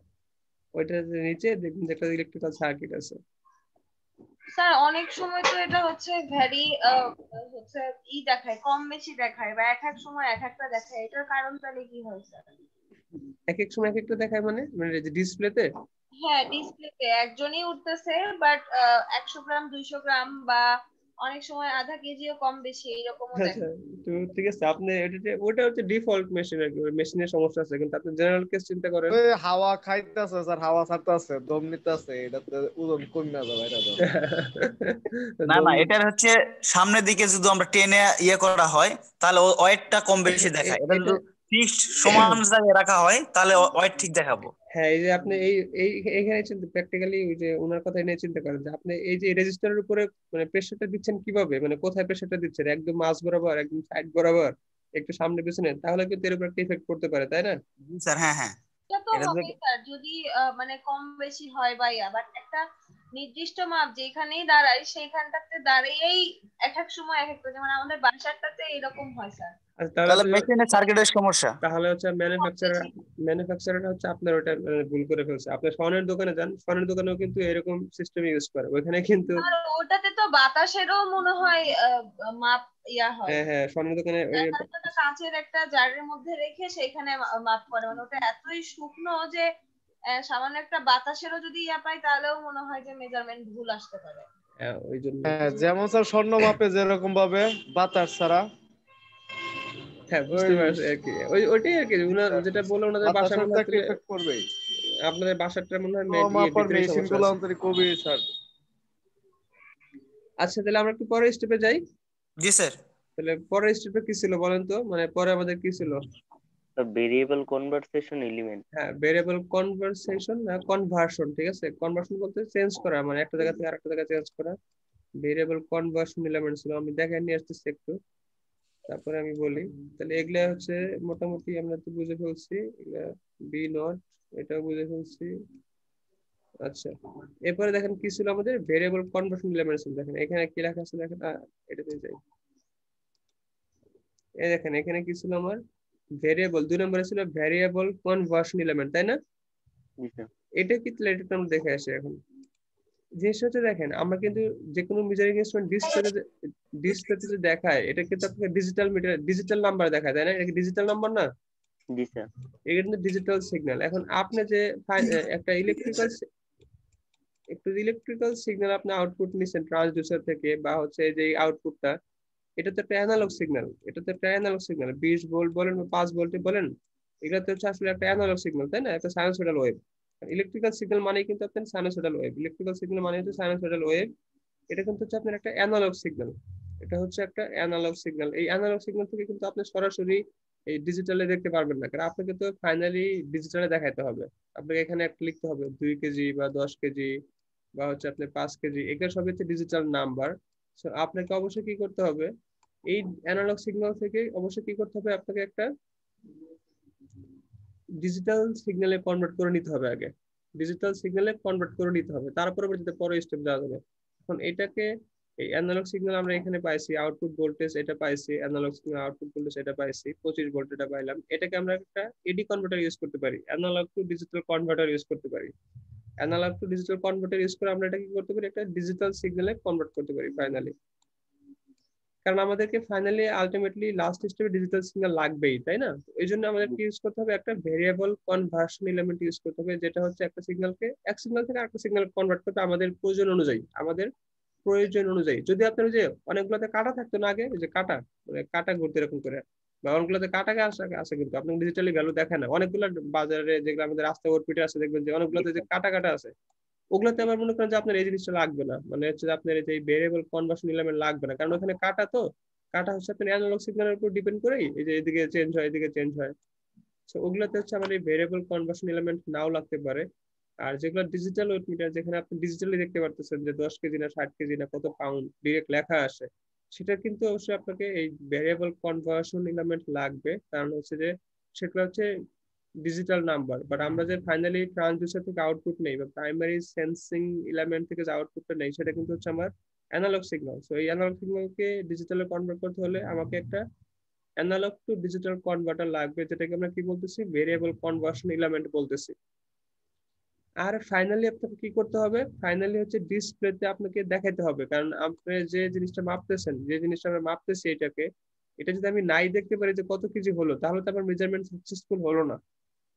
ওইটা নিচে দেখুন যে একটা ইলেকট্রিক্যাল সার্কিট আছে। স্যার অনেক সময় তো এটা হচ্ছে ভ্যারি হচ্ছে দেখায়, কম বেশি দেখায়, বা এক এক সময় এক একটা দেখায়, এটার কারণ তাহলে কি হয় স্যার? এক এক সময় এক একটা দেখায় মানে মানে যে ডিসপ্লেতে। হ্যাঁ ডিসপ্লেতে একজনই উঠতেছে, বাট 100 গ্রাম 200 গ্রাম বা অনেক সময় আধা কেজিও কম বেশি এইরকমও আচ্ছা দেখায়। তো ঠিক আছে, আপনি ওটা হচ্ছে ডিফল্ট মেশিন আর কি, মেশিনের সমস্যা আছে। কিন্তু আপনি জেনারেল কেস চিন্তা করেন। ওই হাওয়া খাইতেছে স্যার, হাওয়া ছাড়তেছে, দম নিতেছে, এটাতে ওজন কমে যাবে এটা তো। না না, এটার হচ্ছে সামনের দিকে যদি আমরা টেনে করা হয় তাহলে ওয়েটটা কম বেশি দেখায়। এটা যদি ফিক্সড সমান জায়গায় রাখা হয় তাহলে ওয়েট ঠিক দেখাবো। হ্যাঁ এই যে আপনি এই এখানে চিন্তা প্র্যাকটিক্যালি ওই যে ওনার কথা নিয়ে চিন্তা করেন যে আপনি এই যে রেজিস্টারের উপরে মানে প্রেসারটা দিচ্ছেন কিভাবে, মানে কোথায় প্রেসারটা দিচ্ছেন, একদম মাঝ বরাবর, একদম সাইড বরাবর, একটু সামনে পিছনে, তাহলে কিন্তু এর উপর একটা ইফেক্ট করতে পারে, তাই না? জি স্যার। হ্যাঁ হ্যাঁ, এটা তো এটা হবেই স্যার, যদি মানে কম বেশি হয় বা বাট একটা নির্দিষ্ট মাপ যেখানেই দাঁড়ায় সেইখানটাতে দাঁড়িয়েই এক এক সময় এক একটা, যেমন আমাদের বাসারটাতে এরকম হয় স্যার। আচ্ছা তাহলে মেশিনের সার্কিটের সমস্যা। তাহলে হচ্ছে ম্যানুফ্যাকচারার হচ্ছে আপনার ওটা ভুল করে ফেলছে। আপনি স্বর্ণের দোকানে যান, স্বর্ণের দোকানেও কিন্তু এরকম সিস্টেম ইউজ করে, ওখানে কিন্তু আর ওটাতে তো বাতাসেরও মনে হয় মাপ হয়। হ্যাঁ হ্যাঁ স্বর্ণের দোকানে এখানে তো কাঁচের একটা জারের মধ্যে রেখে সেখানে মাপ করে, মানে ওটা এতই শুকনো যে সামান্য একটা বাতাসেরও যদি পায় তাহলেও মনে হয় যে মেজারমেন্ট ভুল আসতে পারে। ওই জন্য হ্যাঁ যেমন স্যার স্বর্ণ মাপে যেরকম ভাবে বাতাস ছাড়া। হ্যাঁ বুঝতে পারছি আর কি, ওইটাই আর কি যেটা বললো ওনাদের বাসার মনে হয় এফেক্ট করবে। আপনাদের বাসারটা মনে হয় মাপার ভিতরে মেশিন সমস্যা গুলো আছে। অন্তরে কবি স্যার। আচ্ছা তাহলে আমরা একটু পরের স্টেপে যাই। জি স্যার। তাহলে পরের স্টেপে কি ছিল বলেন তো, মানে পরে আমাদের কি ছিল? Variable conversation element. হ্যাঁ ভেরিয়েবল কনভার্সন, ঠিক আছে। কনভার্সন বলতে চেঞ্জ করা, মানে একটা জায়গা থেকে আরেকটা জায়গায় চেঞ্জ করা। ভেরিয়েবল কনভার্সন এলিমেন্ট ছিল, আমি দেখে নিয়ে আসতেছি একটু, তারপরে আমি বলি। তাহলে এগুলা হচ্ছে মোটামুটি আমরা তো বুঝে ফেলছি, বি নট এটাও বুঝে ফেলছি। আচ্ছা এরপরে দেখেন কি ছিল আমাদের ভেরিয়েবল কনভার্সন এলিমেন্ট ছিল। দেখেন এখানে কি লেখা আছে, দেখেন এটাতে যাই, এই দেখেন এখানে কি ছিল আমার ভেরিয়েবল 2 নম্বরে ছিল ভেরিয়েবল কনভার্সন এলিমেন্ট, তাই না? এটা কি তাহলে এটা আমরা দেখে আসি এখন। জিনিসটা হচ্ছে দেখেন আমরা কিন্তু যে কোনো মেজারিং ইনস্ট্রুমেন্ট ডিসপ্লেতে যে দেখায় এটা কিন্তু আপনাকে ডিজিটাল নাম্বার দেখায়, তাই না? এটা কি ডিজিটাল নাম্বার না? জি স্যার। এটা কিন্তু ডিজিটাল সিগন্যাল। এখন আপনি যে একটা ইলেকট্রিক্যাল সিগন্যাল আপনি আউটপুট নিচ্ছেন ট্রান্সডিউসার থেকে, বা হচ্ছে যে আউটপুটটা, এটা তো একটা অ্যানালগ সিগন্যাল। 20 ভোল্ট বলেন বা 5 ভোল্ট বলেন, এগুলো তো হচ্ছে আসলে একটা অ্যানালগ সিগন্যাল, তাই না? একটা সাইনোসয়েডাল ওয়েভ। ইলেকট্রিক্যাল সিগন্যাল মানে কিন্তু আপনার সাইনোসয়েডাল ওয়েভ, ইলেকট্রিক্যাল সিগন্যাল মানে হচ্ছে সাইনোসয়েডাল ওয়েভ। এটা কিন্তু হচ্ছে আপনার একটা অ্যানালগ সিগন্যাল। এটা হচ্ছে একটা অ্যানালগ সিগন্যাল। এই অ্যানালগ সিগন্যাল থেকে কিন্তু আপনি সরাসরি এই ডিজিটালে দেখতে পারবেন না, কারণ আপনাকে তো ফাইনালি ডিজিটালে দেখাইতে হবে। আপনাকে এখানে একটা লিখতে হবে 2 কেজি বা 10 কেজি বা হচ্ছে আপনি 5 কেজি, এগুলো সবই হচ্ছে ডিজিটাল নাম্বার। সো আপনাকে অবশ্যই কি করতে হবে, এই অ্যানালগ সিগন্যাল থেকে অবশ্যই কি করতে হবে, আপনাকে একটা ডিজিটাল সিগন্যালে কনভার্ট করে নিতে হবে আগে। তার পরবর্তীতে পরের স্টেপ দেওয়া যাবে। এখন এটাকে এই অ্যানালগ সিগন্যাল আমরা এখানে পাইছি, আউটপুট ভোল্টেজ এটা পাইছি, অ্যানালগ সিগন্যাল আউটপুট ভোল্টেজ এটা পাইছি 25 ভোল্ট এটা পাইলাম। এটাকে আমরা একটা এডি কনভার্টার ইউজ করতে পারি, analog to digital converter use করতে পারি। Analog to digital converter use করে আমরা এটা কি করতে পারি, একটা ডিজিটাল সিগন্যালে কনভার্ট করতে পারি ফাইনালি। কারণ আমাদেরকে ফাইনালি আলটিমেটলি লাস্ট স্টেপে ডিজিটাল সিগন্যাল লাগবেই, তাই না? এই জন্য আমাদেরকে ইউজ করতে হবে একটা ভেরিয়েবল কনভার্সন এলিমেন্ট ইউজ করতে হবে, যেটা হচ্ছে একটা সিগন্যালকে এক সিগন্যাল থেকে আরেকটা সিগন্যাল কনভার্ট করতে আমাদের প্রয়োজন অনুযায়ী। যদি আপনার যে অনেকগুলোতে কাটা থাকতো না আগে, যে কাটা মানে কাটা ঘুরতে এরকম করে, বা অনেকগুলোতে কাটাকে আসে কিন্তু আপনার ডিজিটালি ভ্যালু দেখে না। অনেকগুলো বাজারে যেগুলো আমাদের রাস্তা ওরপিটে আছে দেখবেন যে অনেকগুলোতে যে কাটা আছে, ওগুলোতে আমার মনে করেন যে আপনার এই জিনিসটা লাগবে না, মানে হচ্ছে যে আপনার এই যে ভেরিয়েবল কনভার্সন এলিমেন্ট লাগবে না, কারণ ওখানে কাটা হচ্ছে আপনার অ্যানালগ সিগন্যালের উপর ডিপেন্ড করেই এই যে এদিকে চেঞ্জ হয় এদিকে চেঞ্জ হয়। তো ওগুলোতে হচ্ছে আমার এই ভেরিয়েবল কনভার্সন এলিমেন্ট নাও লাগতে পারে। আর যেগুলো ডিজিটাল ওয়েট মিটার, যেখানে আপনি ডিজিটালি দেখতে পারতেছেন যে 10 কেজি না 60 কেজি না কত পাউন্ড ডিরেক্ট লেখা আসে, সেটা কিন্তু অবশ্যই আপনাকে এই ভেরিয়েবল কনভার্সন এলিমেন্ট লাগবে। কারণ হচ্ছে যে সেগুলো হচ্ছে ডিজিটাল নাম্বার, বাট আমরা যে ফাইনালি ট্রান্সডিউসার থেকে আউটপুট নেই বা প্রাইমারি সেন্সিং এলিমেন্ট থেকে যে আউটপুটটা নেই, সেটা কিন্তু হচ্ছে আমার অ্যানালগ সিগন্যাল। সো এই অ্যানালগ সিগন্যালকে ডিজিটালে কনভার্ট করতে হলে আমাকে একটা অ্যানালগ টু ডিজিটাল কনভার্টার লাগবে, যেটাকে আমরা কি বলতেছি, ভেরিয়েবল কনভার্সন এলিমেন্ট বলতেছি। আর ফাইনালি আপনাকে কি করতে হবে, ফাইনালি হচ্ছে ডিসপ্লেতে আপনাকে দেখাইতে হবে, কারণ আপনি যে জিনিসটা মাপতেছেন, যে জিনিসটা আমরা মাপতেছি এটা যদি আমি নাই দেখতে পারি যে কত কেজি হলো, তাহলে তো আমার মেজারমেন্ট সাকসেসফুল হলো না।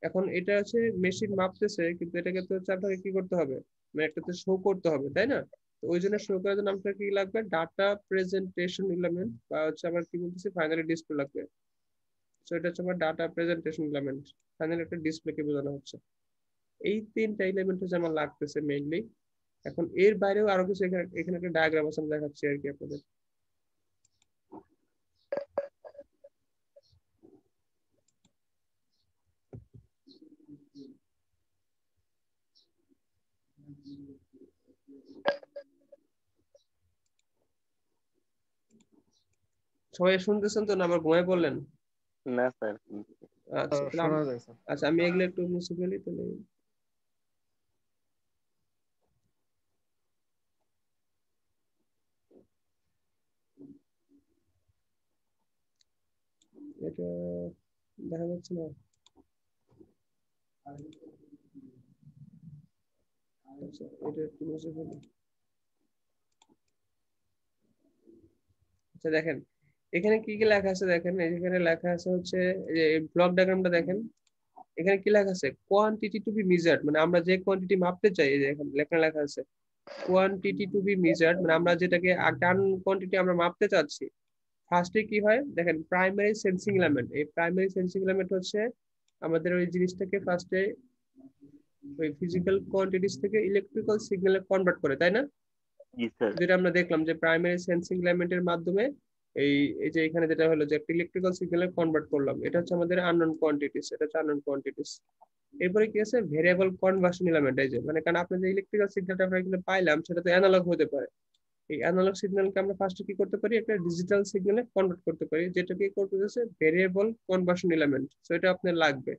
এখন এটা হচ্ছে মেশিন মাপতেছে, কিন্তু এটাকে তো হচ্ছে আপনাকে কি করতে হবে, মানে একটাতে শো করতে হবে, তাই না? তো ওই জন্য শো করার জন্য আপনার কি লাগবে, ডাটা প্রেজেন্টেশন এলিমেন্ট, বা হচ্ছে আমার কি বলতেছি ফাইনালি ডিসপ্লে লাগবে। সো এটা হচ্ছে আমার ডাটা প্রেজেন্টেশন এলিমেন্ট, ফাইনালি একটা ডিসপ্লেকে বোঝানো হচ্ছে। এই তিনটা এলিমেন্ট হচ্ছে আমার লাগতেছে মেইনলি। এখন এর বাইরেও আরো কিছু এখানে একটা ডায়াগ্রাম আছে, আমি দেখাচ্ছি আর কি আপনাদের। সবাই শুনতেছেন তো না, আবার ঘুমায় পড়লেন? না স্যার। আচ্ছা তাহলে শোনা যায় স্যার। আচ্ছা আমি এগুলো একটু মুছে ফেলি তাহলে। এটা দেখা যাচ্ছে না। আচ্ছা এটা একটু মুছে ফেলি। আচ্ছা দেখেন এখানে কি কি লেখা আছে, দেখেন এখানে লেখা আছে হচ্ছে এই ব্লক ডায়াগ্রামটা দেখেন, এখানে কি লেখা আছে, কোয়ান্টিটি টু বি মেজার্ড, মানে আমরা যে কোয়ান্টিটি মাপতে চাই, এই যে এখানে লেখা আছে কোয়ান্টিটি টু বি মেজার্ড, মানে আমরা যেটাকে টান কোয়ান্টিটি আমরা মাপতে চাচ্ছি। ফার্স্টে কি হয় দেখেন, প্রাইমারি সেন্সিং এলিমেন্ট। এই প্রাইমারি সেন্সিং এলিমেন্ট হচ্ছে আমাদের ওই জিনিসটাকে ফার্স্টে ওই ফিজিক্যাল কোয়ান্টিটিস থেকে ইলেকট্রিক্যাল সিগন্যালে কনভার্ট করে, তাই না? জি স্যার। যেটা আমরা দেখলাম যে প্রাইমারি সেন্সিং এলিমেন্টের মাধ্যমে এই এই যে এখানে যেটা হলো যে একটা ইলেকট্রিক্যাল সিগন্যালে কনভার্ট করলাম, এটা হচ্ছে আমাদের আননোন কোয়ান্টিটিস, এটা হচ্ছে আননোন কোয়ান্টিটিস। এরপরে কি আছে, ভেরিয়েবল কনভার্সন এলিমেন্ট। এই যে মানে কারণ আপনি যে ইলেকট্রিক্যাল সিগন্যালটা আমরা এখানে পাইলাম, সেটা তো অ্যানালগ হতে পারে। এই অ্যানালগ সিগন্যালকে আমরা ফার্স্টে কি করতে পারি, একটা ডিজিটাল সিগন্যালে কনভার্ট করতে পারি, যেটা কি করতে হচ্ছে ভেরিয়েবল কনভার্সন এলিমেন্ট। সো এটা আপনার লাগবে।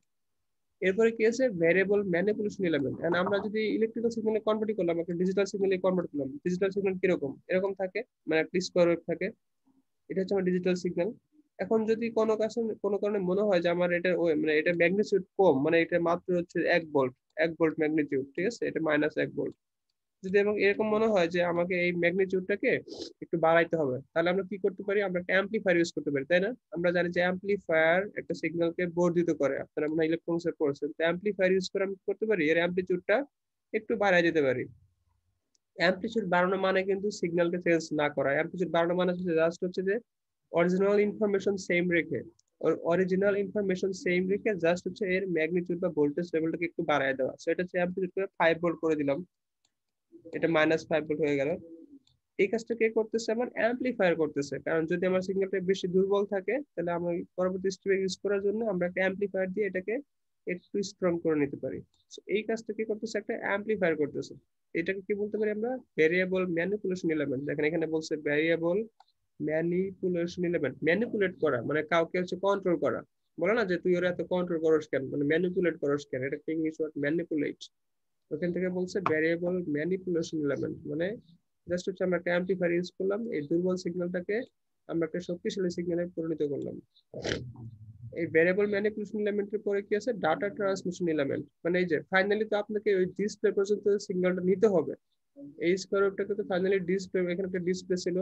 এরপরে কি আছে, ভেরিয়েবল ম্যানিপুলেশন এলিমেন্ট। এন্ড আমরা যদি ইলেকট্রিক্যাল সিগন্যালে কনভার্ট করলাম, একটা ডিজিটাল সিগন্যালে কনভার্ট করলাম, ডিজিটাল সিগন্যাল কিরকম, এরকম থাকে, মানে একটা স্কোয়ার ওয়েভ থাকে, এটা হচ্ছে আমার ডিজিটাল সিগন্যাল। এখন যদি কোনো কারণে মনে হয় যে আমার এটা মানে এটা ম্যাগনিটিউড কম, মানে এটা মাত্র হচ্ছে 1 ভোল্ট ম্যাগনিটিউড, ঠিক আছে, এটা -1 ভোল্ট, যদি এবং এরকম মনে হয় যে আমাকে এই ম্যাগনিটিউডটাকে একটু বাড়াইতে হবে, তাহলে আমরা কি করতে পারি, আমরা একটা অ্যাম্পলিফায়ার ইউজ করতে পারি, তাই না? আমরা জানি যে অ্যাম্পলিফায়ার একটা সিগন্যালকে বর্ধিত করে, আপনারা মনে হয় ইলেকট্রনিক্সে পড়ছেন। তো অ্যাম্পলিফায়ার ইউজ করে আমি কি করতে পারি, এর অ্যাম্পলিটিউডটা একটু বাড়াই দিতে পারি। অ্যাম্পলিটিউড বাড়ানো মানে কিন্তু সিগন্যালকে চেঞ্জ না করা। অ্যাম্পলিটিউড বাড়ানো মানে জাস্ট হচ্ছে যে অরিজিনাল ইনফরমেশন সেম রেখে জাস্ট হচ্ছে এর ম্যাগনিটিউড বা ভোল্টেজ লেভেলটাকে একটু বাড়ায় দেওয়া। সো এটা হচ্ছে অ্যাম্পলিটিউড করে 5 ভোল্ট করে দিলাম, এটা -5 ভোল্ট হয়ে গেল। এই কাজটা কে করতেছে, আমার অ্যাম্পলিফায়ার করতেছে। কারণ যদি আমার সিগন্যালটা বেশি দুর্বল থাকে, তাহলে আমি পরবর্তী স্টেপে ইউজ করার জন্য আমরা একটা অ্যাম্পলিফায়ার দিয়ে এটাকে একটু স্ট্রং করে নিতে পারি। এই কাজটা কি করতেছে, একটা অ্যাম্পলিফায়ার করতেছে। এটাকে কি বলতে পারি আমরা, ভেরিয়েবল ম্যানিপুলেশন এলিমেন্ট। দেখেন এখানে বলছে ভেরিয়েবল ম্যানিপুলেশন এলিমেন্ট। ম্যানিপুলেট করা মানে কাউকে হচ্ছে কন্ট্রোল করা। বলে না যে তুই ওরা এত কন্ট্রোল করস কেন, মানে ম্যানিপুলেট করস কেন, এটা ইংলিশ ওয়ার্ড ম্যানিপুলেট। ওখান থেকে বলছে ভেরিয়েবল ম্যানিপুলেশন এলিমেন্ট, মানে জাস্ট হচ্ছে আমরা একটা অ্যাম্পলিফায়ার ইউজ করলাম, এই দুর্বল সিগন্যালটাকে আমরা একটা শক্তিশালী সিগন্যালে পরিণত করলাম। এই ভেরিয়েবল ম্যানিপুলেশন এলিমেন্টের পরে কি আছে, ডাটা ট্রান্সমিশন এলিমেন্ট। মানে এই যে ফাইনালি তো আপনাকে ওই ডিসপ্লে পর্যন্ত সিগন্যালটা নিতে হবে। এই স্কোয়ার ওয়েভটাকে তো ফাইনালি ডিসপ্লে, এখানে একটা ডিসপ্লে ছিল,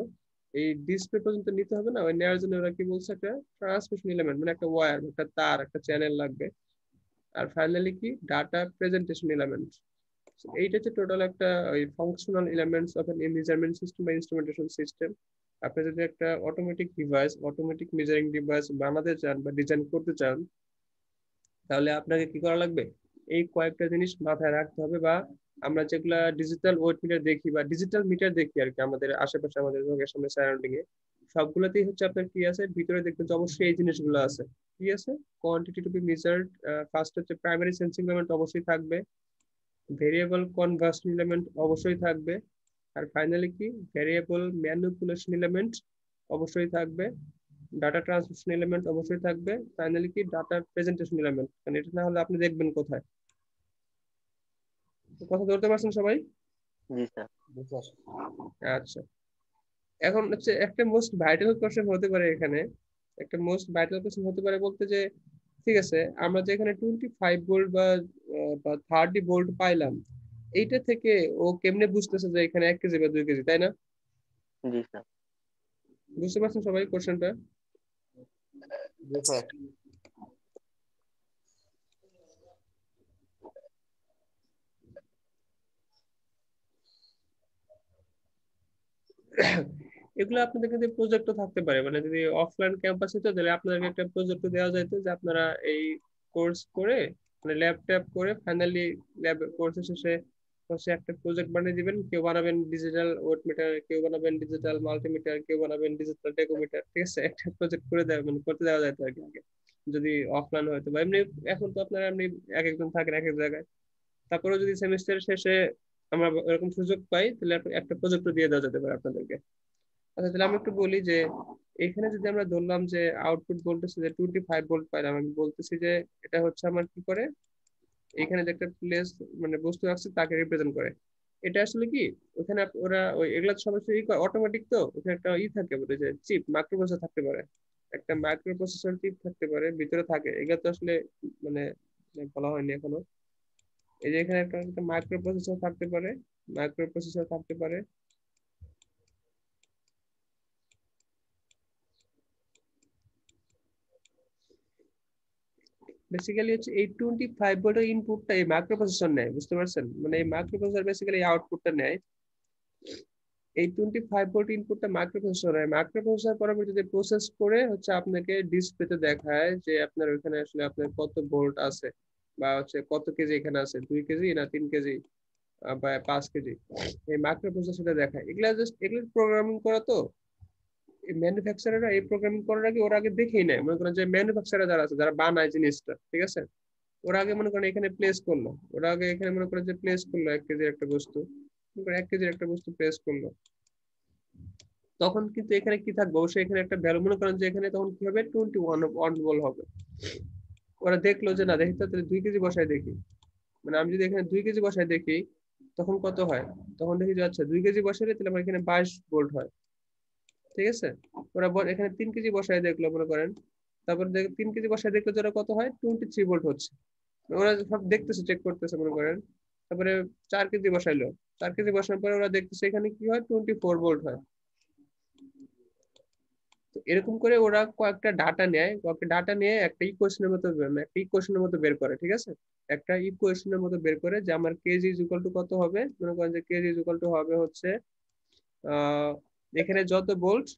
এই ডিসপ্লে পর্যন্ত নিতে হবে না, ওই নেওয়ার জন্য ওরা কি বলছে একটা ট্রান্সমিশন এলিমেন্ট মানে একটা ওয়্যার, একটা তার, একটা চ্যানেল লাগবে। আর ফাইনালি কি ডাটা প্রেজেন্টেশন এলিমেন্ট। এইটা হচ্ছে টোটাল একটা ওই functional elements of N measurement system বা ইনস্ট্রুমেন্টেশন সিস্টেম। আপনি যদি একটা automatic device, automatic measuring device বানাতে চান বা ডিজাইন করতে চান, তাহলে আপনাকে কি করা লাগবে, এই কয়েকটা জিনিস মাথায় রাখতে হবে। বা আমরা যেগুলা ডিজিটাল ওয়েট মিটার দেখি বা ডিজিটাল মিটার দেখি আর কি আমাদের আশেপাশে, আমাদের চোখের সামনে সারাউন্ডিং এ, সবগুলোতেই হচ্ছে আপনার কি আছে, ভিতরে দেখবেন যে অবশ্যই এই জিনিসগুলো আছে। কি আছে? Quantity to be measured, first হচ্ছে প্রাইমারি সেন্সিং এলিমেন্ট অবশ্যই থাকবে, ভেরিয়েবল কনভার্সন এলিমেন্ট অবশ্যই থাকবে, আর ফাইনালি কি ভেরিয়েবল ম্যানিপুলেশন এলিমেন্ট অবশ্যই থাকবে, ডাটা ট্রান্সমিশন এলিমেন্ট অবশ্যই থাকবে, ফাইনালি কি ডাটা প্রেজেন্টেশন এলিমেন্ট। কারণ এটা না হলে আপনি দেখবেন কোথায়? কথা ধরতে পারছেন সবাই? জি স্যার। আচ্ছা, এখন হচ্ছে একটা মোস্ট ভাইটাল কোশ্চেন হতে পারে এখানে, একটা মোস্ট ভাইটাল কোশ্চেন হতে পারে বলতে যে, ঠিক আছে আমরা যে এখানে 25 ভোল্ট বা 30 ভোল্ট পাইলাম, এইটা থেকে ও কেমনে বুঝতেছে যে এখানে 1 কেজি বা 2 কেজি, তাই না? জি স্যার। বুঝতে পারছেন সবাই কোশ্চেনটা? জি স্যার। এগুলো আপনাদের কিন্তু প্রজেক্টও থাকতে পারে, মানে যদি অফলাইন ক্যাম্পাস হতো তাহলে আপনাদেরকে একটা প্রজেক্ট দেওয়া যেত যে আপনারা এই কোর্স করে, মানে ল্যাপটপ করে ফাইনালি ল্যাব কোর্সের শেষে হচ্ছে একটা প্রজেক্ট বানিয়ে দিবেন। কেউ বানাবেন ডিজিটাল ওয়েট মিটার, কেউ বানাবেন ডিজিটাল মাল্টিমিটার, কেউ বানাবেন ডিজিটাল টেকোমিটার, ঠিক আছে? একটা প্রজেক্ট করে দেওয়া, মানে করতে দেওয়া যেত আর কি আগে, যদি অফলাইন হয়তো। বা এমনি এখন তো আপনারা এমনি এক একজন থাকেন এক এক জায়গায়, তারপরে যদি সেমিস্টার শেষে আমরা এরকম সুযোগ পাই তাহলে একটা প্রজেক্ট দিয়ে দেওয়া যেতে পারে আপনাদেরকে। আচ্ছা, তাহলে আমি একটু বলি যে এখানে যদি আমরা ধরলাম যে আউটপুট বলতেছে যে 25 ভোল্ট পাইলাম, আমি বলতেছি যে এটা হচ্ছে আমার কি করে, এখানে যে একটা প্লেস মানে বস্তু আছে তাকে রিপ্রেজেন্ট করে। এটা আসলে কি ওখানে ওরা ওই এগুলা সবসময় অটোমেটিক, তো ওখানে একটা থাকে বলে যে চিপ মাইক্রোপ্রসেসর থাকতে পারে, একটা মাইক্রোপ্রসেসর চিপ থাকতে পারে, ভিতরে থাকে। এগুলা তো আসলে মানে বলা হয়নি এখনো। এই যে এখানে একটা মাইক্রোপ্রসেসর থাকতে পারে, মাইক্রোপ্রসেসর থাকতে পারে। বেসিক্যালি হচ্ছে এই 25 ভোল্টের ইনপুটটা এই মাইক্রোপ্রসেসর নেয়, বুঝতে পারছেন? মানে এই মাইক্রোপ্রসেসর বেসিক্যালি আউটপুটটা নেয়। এই 25 ভোল্ট ইনপুটটা মাইক্রোপ্রসেসর নেয়, মাইক্রোপ্রসেসর পরবর্তীতে প্রসেস করে হচ্ছে আপনাকে ডিসপ্লেতে দেখায় যে আপনার ওখানে আসলে আপনার কত ভোল্ট আছে, বা হচ্ছে কত কেজি এখানে আছে, 2 কেজি না 3 কেজি বা 5 কেজি। এই মাইক্রোপ্রসেসরটা দেখায়। এগুলা জাস্ট এগুলো প্রোগ্রামিং করা, তো ম্যানুফ্যাকচারাররা এই প্রোগ্রামিং করার আগে ওরা আগে দেখেই নেয়। মনে করেন যে ম্যানুফ্যাকচারার যারা আছে, যারা বানায় জিনিসটা, ঠিক আছে, ওরা আগে মনে করেন এখানে প্লেস করলো, ওরা আগে এখানে মনে করেন যে প্লেস করলো 1 কেজির একটা বস্তু, 1 কেজির একটা বস্তু প্লেস করলো, তখন কিন্তু এখানে কি থাকবে, অবশ্যই এখানে একটা ভ্যালু, মনে করেন যে এখানে তখন কি হবে 21 ভোল্ট হবে। ওরা দেখলো যে না, দেখি তো তাহলে 2 কেজি বসায় দেখি, মানে আমি যদি এখানে 2 কেজি বসায় দেখি তখন কত হয়, তখন দেখি যে আচ্ছা 2 কেজি বসালে তাহলে আমার এখানে 22 ভোল্ট হয়, ঠিক আছে। ওরা এখানে 3 কেজি বসায় দেখলো মনে করেন, তারপর 3 কেজি বসায় দেখলো যে ওরা কত হয় 23 ভোল্ট হচ্ছে। ওরা সব দেখতেছে, চেক করতেছে মনে করেন। তারপরে 4 কেজি বসাইলো, 4 কেজি বসানোর পরে ওরা দেখতেছে এখানে কি হয় 24 ভোল্ট হয়। তো এরকম করে ওরা কয়েকটা ডাটা নেয়, কয়েকটা ডাটা নিয়ে একটা ইকুয়েশনের মতো বের করে, ঠিক আছে। একটা ইকুয়েশনের মতো বের করে যে আমার কেজি ইজ ইকুয়াল টু কত হবে, মনে করেন যে কেজি ইজ ইকুয়াল টু হবে হচ্ছে আহ এখানে যত ভোল্ট,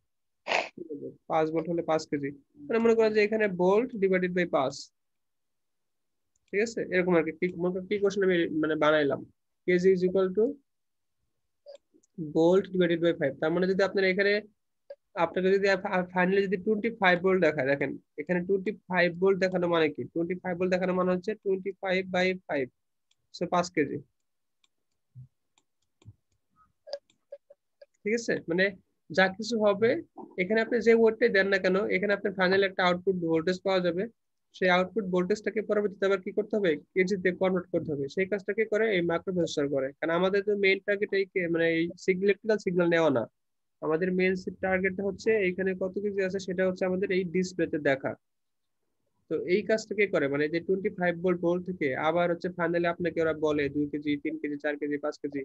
5 ভোল্ট হলে 5 কেজি, মানে মনে করেন যে এখানে ভোল্ট ডিভাইডেড বাই 5, ঠিক আছে। এরকম আর কি কি কোশ্চেন আমি মানে বানাইলাম, KG is equal to volt divided by 5। তার মানে যদি আপনার এখানে আপনাকে যদি ফাইনালি যদি 25 ভোল্ট দেখায়, দেখেন এখানে 25 ভোল্ট দেখানো মানে কি, 25 ভোল্ট দেখানো মানে হচ্ছে 25 বাই 5, সো 5 কেজি, ঠিক আছে। মানে যা কিছু হবে এখানে আপনি যে ওয়াটটাই দেন না কেন, এখানে আপনার ফাইনাল একটা আউটপুট ভোল্টেজ পাওয়া যাবে। সেই আউটপুট ভোল্টেজটাকে পরবর্তীতে আবার কি করতে হবে, কেজিতে কনভার্ট করতে হবে। সেই কাজটাকে করে এই মাইক্রোপ্রসেসর করে। কারণ আমাদের তো মেইন টার্গেট এই মানে এই ইলেকট্রিক্যাল সিগন্যাল নেওয়া না, আমাদের মেইন টার্গেটটা হচ্ছে এইখানে কত কেজি আছে সেটা হচ্ছে আমাদের এই ডিসপ্লেতে দেখা। তো এই কাজটাকে করে, মানে যে 25 ভোল্ট ভোল্ট থেকে আবার হচ্ছে ফাইনালি আপনাকে ওরা বলে 2 কেজি 3 কেজি 4 কেজি 5 কেজি,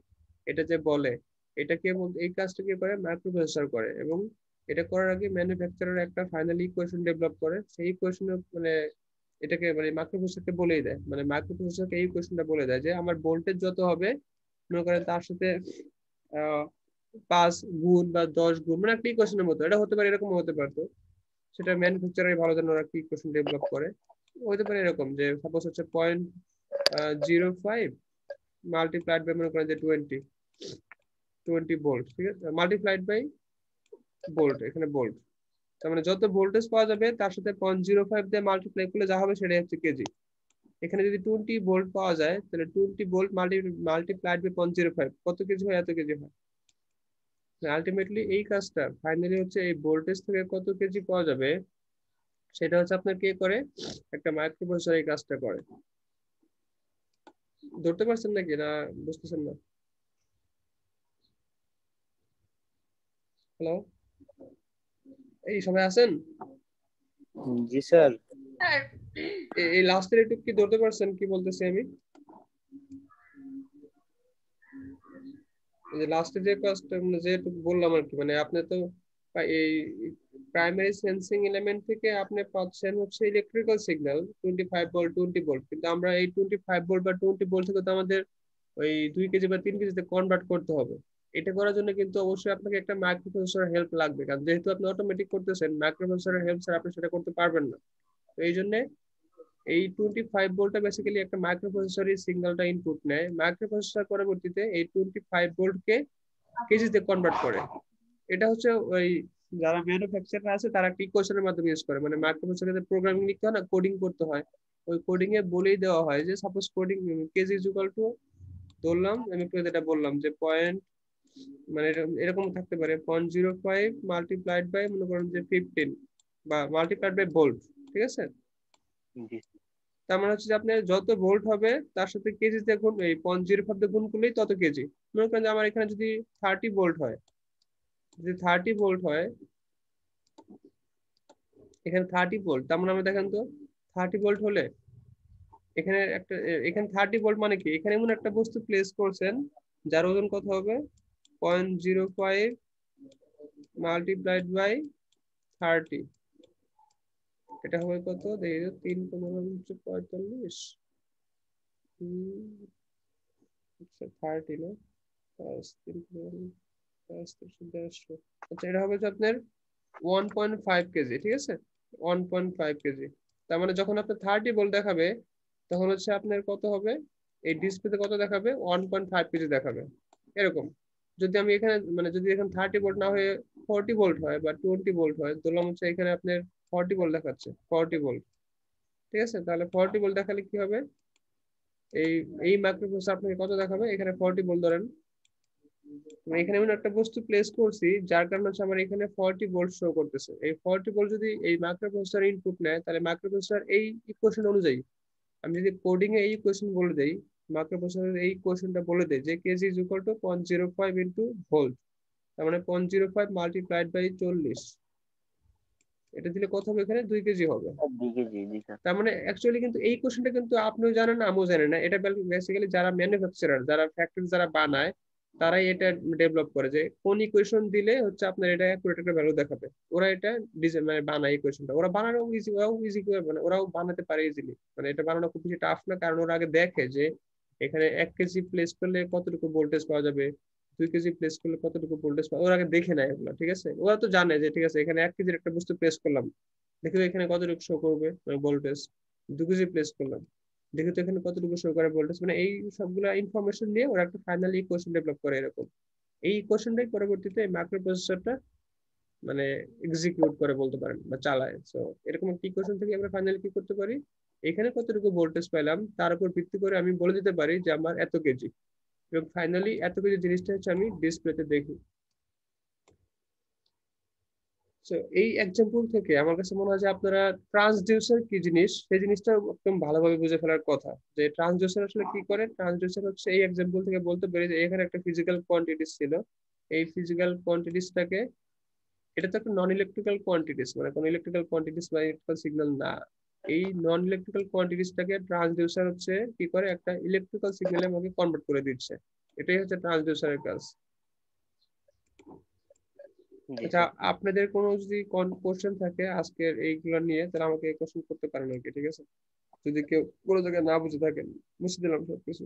এটা যে বলে এটাকে এই কাজটা কি করে মাইক্রোপ্রসেসর করে, এবং এটা করার আগে ম্যানুফ্যাকচারার একটা ফাইনাল ইকুয়েশন ডেভেলপ করে, সেই ইকুয়েশনে মানে এটাকে মানে মাইক্রোপ্রসেসরকে বলেই দেয়, মানে মাইক্রোপ্রসেসরকে এই ইকুয়েশনটা বলে দেয় যে আমার ভোল্টেজ যত হবে মনে করেন তার সাথে 5 গুণ বা 10 গুণ, মানে একটা ইকুয়েশনের মতো এটা হতে পারে, এরকম হতে পারতো, সেটা ম্যানুফ্যাকচারার ভালো জানে ওরা কি ইকুয়েশন ডেভেলপ করে। হতে পারে এরকম যে সাপোজ হচ্ছে 0.05 মাল্টিপ্লাইড বাই মনে করেন যে 20 ভোল্ট, ঠিক আছে, মাল্টিপ্লাইড বাই ভোল্ট, এখানে ভোল্ট, তার মানে যত ভোল্টেজ পাওয়া যাবে তার সাথে 0.05 দিয়ে মাল্টিপ্লাই করলে যা হবে সেটাই হচ্ছে কেজি। এখানে যদি 20 ভোল্ট পাওয়া যায় তাহলে 20 ভোল্ট মাল্টিপ্লাইড বাই 0.05 কত কেজি হয়, এত কেজি হয়। আলটিমেটলি এই কাজটা ফাইনালি হচ্ছে এই ভোল্টেজ থেকে কত কেজি পাওয়া যাবে সেটা হচ্ছে আপনার কে করে, একটা মাইক্রোপ্রসেসর এই কাজটা করে। ধরতে পারছেন নাকি না বুঝতেছেন না? হ্যালো, এই সবাই আছেন? জি স্যার। স্যার এই লাস্টের একটু কি ধরতে পারছেন কি বলতেছি আমি? এই যে লাস্টে যে কাজটা যেটুকু বললাম আর কি, মানে আপনি তো এই প্রাইমারি সেন্সিং এলিমেন্ট থেকে আপনি পাচ্ছেন হচ্ছে ইলেকট্রিক্যাল সিগন্যাল 25 ভোল্ট 20 ভোল্ট, কিন্তু আমরা এই 25 ভোল্ট বা 20 ভোল্ট থেকে তো আমাদের ওই 2 কেজি বা 3 কেজিতে কনভার্ট করতে হবে। এটা করার জন্য কিন্তু অবশ্যই আপনাকে একটা মাইক্রোপ্রসেসর হেল্প লাগবে, কারণ যেহেতু আপনি অটোমেটিক করতেছেন মাইক্রোপ্রসেসরের হেল্প ছাড়া আপনি সেটা করতে পারবেন না। তো এই জন্য এই 25 ভোল্টটা বেসিক্যালি একটা মাইক্রোপ্রসেসরের সিগন্যালটা ইনপুট নেয়, মাইক্রোপ্রসেসর পরবর্তীতে এই 25 ভোল্টকে কেজিতে কনভার্ট করে। এটা হচ্ছে ওই যারা ম্যানুফ্যাকচারার আছে তারা একটা ইকুয়েশনের মাধ্যমে ইউজ করে, মানে মাইক্রোপ্রসেসরে প্রোগ্রামিং লিখতে হয় না, কোডিং করতে হয়, ওই কোডিং এ বলেই দেওয়া হয় যে suppose coding KG is equal two, ধরলাম আমি একটু যেটা বললাম যে পয়েন্ট, মানে এরকম থাকতে পারে 0.05 মাল্টিপ্লাইড বাই মনে করেন যে 15 বা মাল্টিপ্লাইড বাই ভোল্ট, ঠিক আছে। জি তার মানে হচ্ছে যে আপনার যত ভোল্ট হবে তার সাথে কেজি দিয়ে গুণ, এই 0.05 দিয়ে গুণ করলেই তত কেজি। মনে করেন যে আমার এখানে যদি 30 ভোল্ট হয়, যদি 30 ভোল্ট হয়, এখানে 30 ভোল্ট, তার মানে আমরা দেখেন তো 30 ভোল্ট হলে এখানে একটা এখানে 30 ভোল্ট মানে কি, এখানে এমন একটা বস্তু প্লেস করছেন যার ওজন কত হবে 0.05 মাল্টিপ্লাইড বাই 30, এটা হবে কত দেখি তো, 3.45 আচ্ছা 30 না, 3.1 আচ্ছা এটা হবে আপনার 1.5 কেজি, ঠিক আছে, 1.5 কেজি। তার মানে যখন আপনার 30 ভোল্ট দেখাবে তখন হচ্ছে আপনার কত হবে, এই ডিসপ্লেতে কত দেখাবে 1.5 কেজি দেখাবে এরকম। যদি আমি এখানে মানে যদি এখানে 30 ভোল্ট না হয়ে 40 ভোল্ট হয় বা 20 ভোল্ট হয়, ধরলাম হচ্ছে এখানে আপনার 40 ভোল্ট দেখাচ্ছে, 40 ভোল্ট, ঠিক আছে, তাহলে 40 ভোল্ট দেখালে কি হবে, এই এই মাইক্রোপ্রসেসর আপনাকে কত দেখাবে, এখানে 40 ভোল্ট ধরেন, এখানে আমি একটা বস্তু প্লেস করছি যার কারণে হচ্ছে আমার এখানে 40 ভোল্ট শো করতেছে। এই 40 ভোল্ট যদি এই মাইক্রোপ্রসেসর ইনপুট নেয় তাহলে মাইক্রোপ্রসেসর এই ইকুয়েশন অনুযায়ী, আমি যদি কোডিং এ এই ইকুয়েশন বলে দেই, মাইক্রোপ্রসেসর এই ইকুয়েশনটা বলে দেই যে KG is equal two 0.05 into volt, তার মানে 0.05 মাল্টিপ্লাইড বাই 40, এটা দিলে কত হবে, এখানে 2 কেজি হবে। স্যার। 2 কেজি। জি স্যার। তার মানে অ্যাকচুয়ালি কিন্তু এই কোশ্চেনটা কিন্তু আপনিও জানেন না আমিও জানি না, এটা বেসিক্যালি যারা ম্যানুফ্যাকচারার, যারা ফ্যাক্টরি যারা বানায় তারাই এটা ডেভেলপ করে যে কোন ইকুয়েশন দিলে হচ্ছে আপনার এটা অ্যাকুরেট একটা ভ্যালু দেখাবে। ওরা এটা ডিজাইন মানে বানায় ইকুয়েশনটা, ওরা বানানো ইজি, ওরাও ইজি করে মানে ওরাও বানাতে পারে ইজিলি, মানে এটা বানানো খুব বেশি টাফ না, কারণ ওরা আগে দেখে যে এখানে 1 কেজি প্লেস করলে কতটুকু ভোল্টেজ পাওয়া যাবে, 2 কেজি প্লেস করলে কতটুকু ভোল্টেজ পাওয়া, ওরা আগে দেখে নেয় এগুলো, ঠিক আছে। ওরা তো জানে যে ঠিক আছে এখানে 1 কেজির একটা বস্তু প্লেস করলাম, দেখি তো এখানে কতটুকু শো করবে ভোল্টেজ, 2 কেজি প্লেস করলাম, দেখি তো এখানে কতটুকু শো করে ভোল্টেজ, মানে এই সবগুলো ইনফরমেশন নিয়ে ওরা একটা ফাইনাল ইকুয়েশন ডেভেলপ করে এরকম। এই ইকুয়েশনটাই পরবর্তীতে মাইক্রো প্রসেসরটা মানে এক্সিকিউট করে বলতে পারেন বা চালায়। সো এরকম একটা ইকুয়েশন থেকে আমরা ফাইনালি কি করতে পারি, এখানে কতটুকু ভোল্টেজ পেলাম তার উপর ভিত্তি করে আমি বলে দিতে পারি যে আমার এত কেজি, এবং ফাইনালি এত কেজি জিনিসটা হচ্ছে আমি ডিসপ্লেতে দেখি। তো এই এক্সাম্পল থেকে আমার কাছে মনে হয় যে আপনারা ট্রান্সডিউসার কি জিনিস সেই জিনিসটা একদম ভালোভাবে বুঝে ফেলার কথা, যে ট্রান্সডিউসার আসলে কি করে। ট্রান্সডিউসার হচ্ছে এই এক্সাম্পল থেকে বলতে পারি যে এখানে একটা ফিজিক্যাল কোয়ান্টিটিস ছিল, এই ফিজিক্যাল কোয়ান্টিটিসটাকে, এটা তো একটা নন ইলেকট্রিক্যাল কোয়ান্টিটিস, মানে কোনো ইলেকট্রিক্যাল কোয়ান্টিটিস বা ইলেকট্রিক্যাল সিগন্যাল না, এই নন ইলেকট্রিক্যাল কোয়ান্টিটিসটাকে ট্রান্সডিউসার হচ্ছে কি করে একটা ইলেকট্রিক্যাল সিগন্যালে আমাকে কনভার্ট করে দিচ্ছে, এটাই হচ্ছে ট্রান্সডিউসারের কাজ। জি আচ্ছা, স্যার আপনাদের কোনো যদি কোশ্চেন থাকে আজকের এইগুলো নিয়ে, তাহলে আমাকে কোশ্চেন করতে পারেন আর কি, ঠিক আছে? যদি কেউ কোনো জায়গায় না বুঝে থাকেন, বুঝে দিলাম সবকিছু।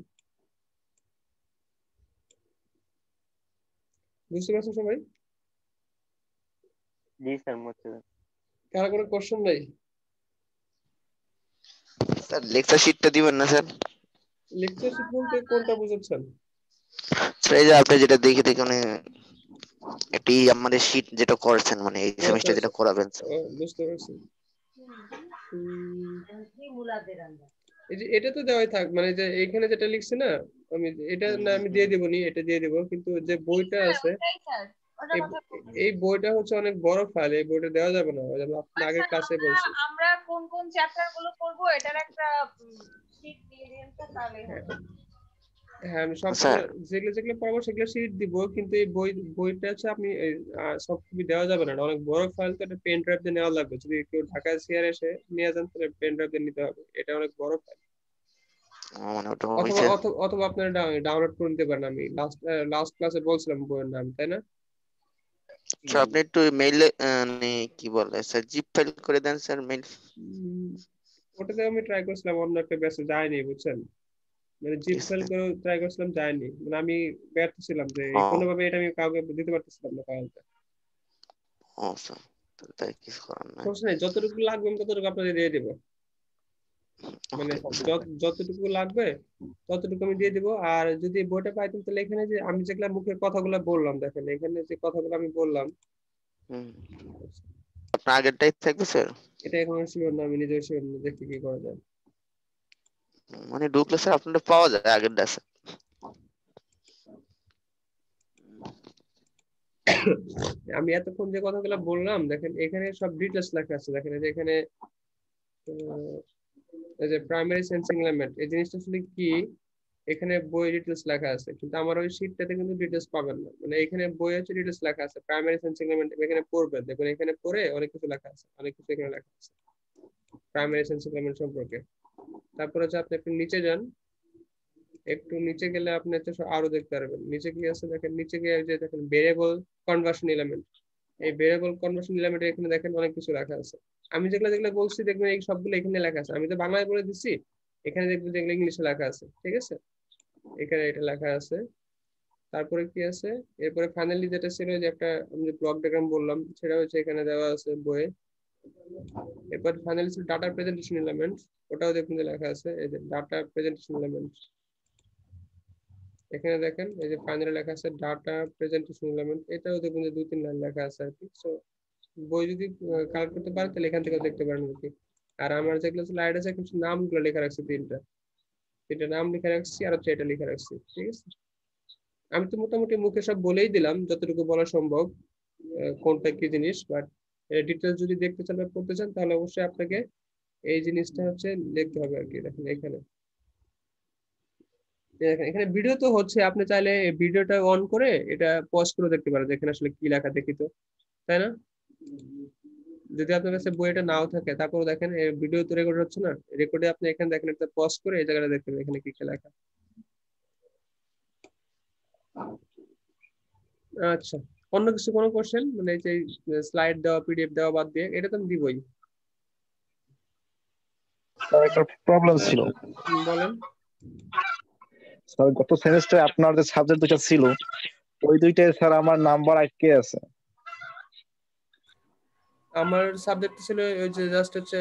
বুঝতে পারছেন সবাই? জি স্যার মুর্শিদা কারো কোনো কোশ্চেন নাই? স্যার লেকচার শিটটা দিবেন না স্যার? লেকচার শিট বলতে কোনটা বুঝাচ্ছেন? স্যার এই যে আপনি যেটা দেখে দেখে মানে একটি আমাদের শিট যেটা করেছেন মানে এই আচ্ছা সেমিস্টার আচ্ছা, যেটা করাবেন স্যার। বুঝতে পারছি। এই যে এটা তো দেওয়াই থাক, মানে যে এখানে যেটা লিখছে না, আমি এটা না আমি দিয়ে দেবো নি, এটা দিয়ে দেবো, কিন্তু যে বইটা হ্যাঁ আছে, ওটাই স্যার, ওটার এই কথা বলতেছি। এই বইটা হচ্ছে অনেক বড় ফাইল, এই বইটা দেওয়া যাবে না, ওই যে আপনি আর আগের স্যার ক্লাসে আমরা বলছি। আমরা কোন কোন চ্যাপ্টার গুলো পড়বো এটার একটা শীট দিয়ে দিন স্যার, তাহলেই হ্যাঁ হবে। হ্যাঁ, আমি সবগুলো স্যার যেগুলো যেগুলো পড়বো সেগুলো শিট দিব, কিন্তু এই বইটা হচ্ছে আপনি সব কপি দেওয়া যাবে না, এটা অনেক বড় ফাইল, তো এটা পেন ড্রাইভ দিয়ে নেওয়া লাগবে। যদি কেউ ঢাকায় শেয়ার এসে নিয়ে যান তাহলে পেন ড্রাইভ দিয়ে নিতে হবে, এটা অনেক বড় ফাইল। মানে ওটা অথবা হয়েছে। অথবা অথবা আপনারা ডাউনলোড করে নিতে পারেন, আমি লাস্ট ক্লাসে বলছিলাম বইয়ের নাম, তাই না? স্যার আপনি একটু মেইলে মানে কি বলে স্যার জিপ ফাইল করে দেন স্যার মেইল। ওটাতে আমি ট্রাই করছিলাম, অন্য একটা ব্যাচে যায়নি, বুঝছেন? মানে জিপ ফাইল করে ট্রাই করছিলাম, যায়নি, মানে আমি ব্যর্থ ছিলাম যে ও কোনোভাবে এটা আমি কাউকে দিতে পারতেছিলাম না ফাইলটা। ও স্যার তাই কিছু করার নাই। সমস্যা নেই, যতটুকু লাগবে আমি ততটুকু আপনাদের দিয়ে দেবো, মানে যতটুকু লাগবে ততটুকু আমি দিয়ে দিব। আর যদি বইটা পাইতেন তাহলে এখানে যে আমি যেগুলা মুখের কথাগুলো বললাম, দেখেন এখানে যে কথাগুলো আমি বললাম, হুম আপনার আগেরটাই থাকবে স্যার? এটা এখন শিওর না, আমি নিজেও শিওর না, দেখি কি করা যায়। মানে ঢুকলে স্যার আপনাদের পাওয়া যায় আগেরটা স্যার? আমি এতক্ষণ যে কথাগুলো বললাম, দেখেন এখানে সব ডিটেলস লেখা আছে, দেখেন এই যে এখানে এই যে প্রাইমারি সেন্সিং এলিমেন্ট, এই জিনিসটা আসলে কি, এখানে বই ডিটেলস লেখা আছে, কিন্তু আমার ওই শীটটাতে কিন্তু ডিটেলস পাবেন না। মানে এখানে বই হচ্ছে ডিটেলস লেখা আছে, প্রাইমারি সেন্সিং এলিমেন্ট এখানে পড়বেন, দেখুন এখানে পড়ে অনেক কিছু লেখা আছে, অনেক কিছু এখানে লেখা আছে প্রাইমারি সেন্সিং এলিমেন্ট সম্পর্কে। তারপরে হচ্ছে আপনি একটু নিচে যান, একটু নিচে গেলে আপনি হচ্ছে আরো দেখতে পারবেন নিচে কি আছে, দেখেন নিচে গিয়ে যে দেখেন ভেরিয়েবল কনভার্সন এলিমেন্ট, এই ভেরিয়েবল কনভার্সন এলিমেন্ট এখানে দেখেন অনেক কিছু লেখা আছে। আমি যেগুলো যেগুলো বলছি দেখবেন এই সবগুলো এখানে লেখা আছে, আমি তো বাংলায় বলে দিচ্ছি, এখানে দেখবেন যেগুলো ইংলিশে লেখা আছে, ঠিক আছে? এখানে এটা লেখা আছে। তারপরে কি আছে, এরপরে ফাইনালি যেটা ছিল যে একটা আমি যে ব্লক ডায়াগ্রাম বললাম, সেটা হচ্ছে এখানে দেওয়া আছে বইয়ে। এরপর ফাইনালি ছিল ডাটা প্রেজেন্টেশন এলিমেন্ট, ওটাও দেখুন যে লেখা আছে, এই যে ডাটা প্রেজেন্টেশন এলিমেন্ট, এখানে দেখেন এই যে ফাইনালি লেখা আছে ডাটা প্রেজেন্টেশন এলিমেন্ট, এটাও দেখুন যে 2-3 লাইন লেখা আছে আর কি। সো বই যদি কালেক্ট করতে পারেন তাহলে এখান থেকে দেখতে পারেন আর কি। আর আমার যেগুলো স্লাইড আছে কিছু নামগুলো লেখা রাখছি, তিনটা নাম লিখে রাখছি, আর হচ্ছে এটা লিখে রাখছি, ঠিক আছে? আমি তো মোটামুটি মুখে সব বলেই দিলাম যতটুকু বলা সম্ভব, কোনটা কি জিনিস, বাট ডিটেলস যদি দেখতে চান বা পড়তে চান তাহলে অবশ্যই আপনাকে এই জিনিসটা হচ্ছে দেখতে হবে আর কি। দেখেন এখানে এখানে ভিডিও তো হচ্ছে, আপনি চাইলে ভিডিওটা অন করে এটা পজ করে দেখতে পারেন, এখানে আসলে কি লেখা দেখি তো, তাই না? যদি আপনার কাছে বইটা নাও থাকে তারপর দেখেন ভিডিও তো রেকর্ড হচ্ছে না, রেকর্ডে আপনি এখানে দেখেন একটা পজ করে এই জায়গাটা দেখতে পাবেন এখানে কি কি লেখা। আচ্ছা, অন্য কিছু কোনো কোশ্চেন, মানে এই যে স্লাইড দেওয়া পিডিএফ দেওয়া বাদ দিয়ে, এটা তো আমি দিবই। স্যার একটা প্রবলেম ছিল বলেন। স্যার গত সেমিস্টারে আপনার যে সাবজেক্ট দুটো ছিল ওই দুইটায় স্যার আমার নাম্বার আটকে আছে। আমার সাবজেক্ট ছিল ওই যে জাস্ট হচ্ছে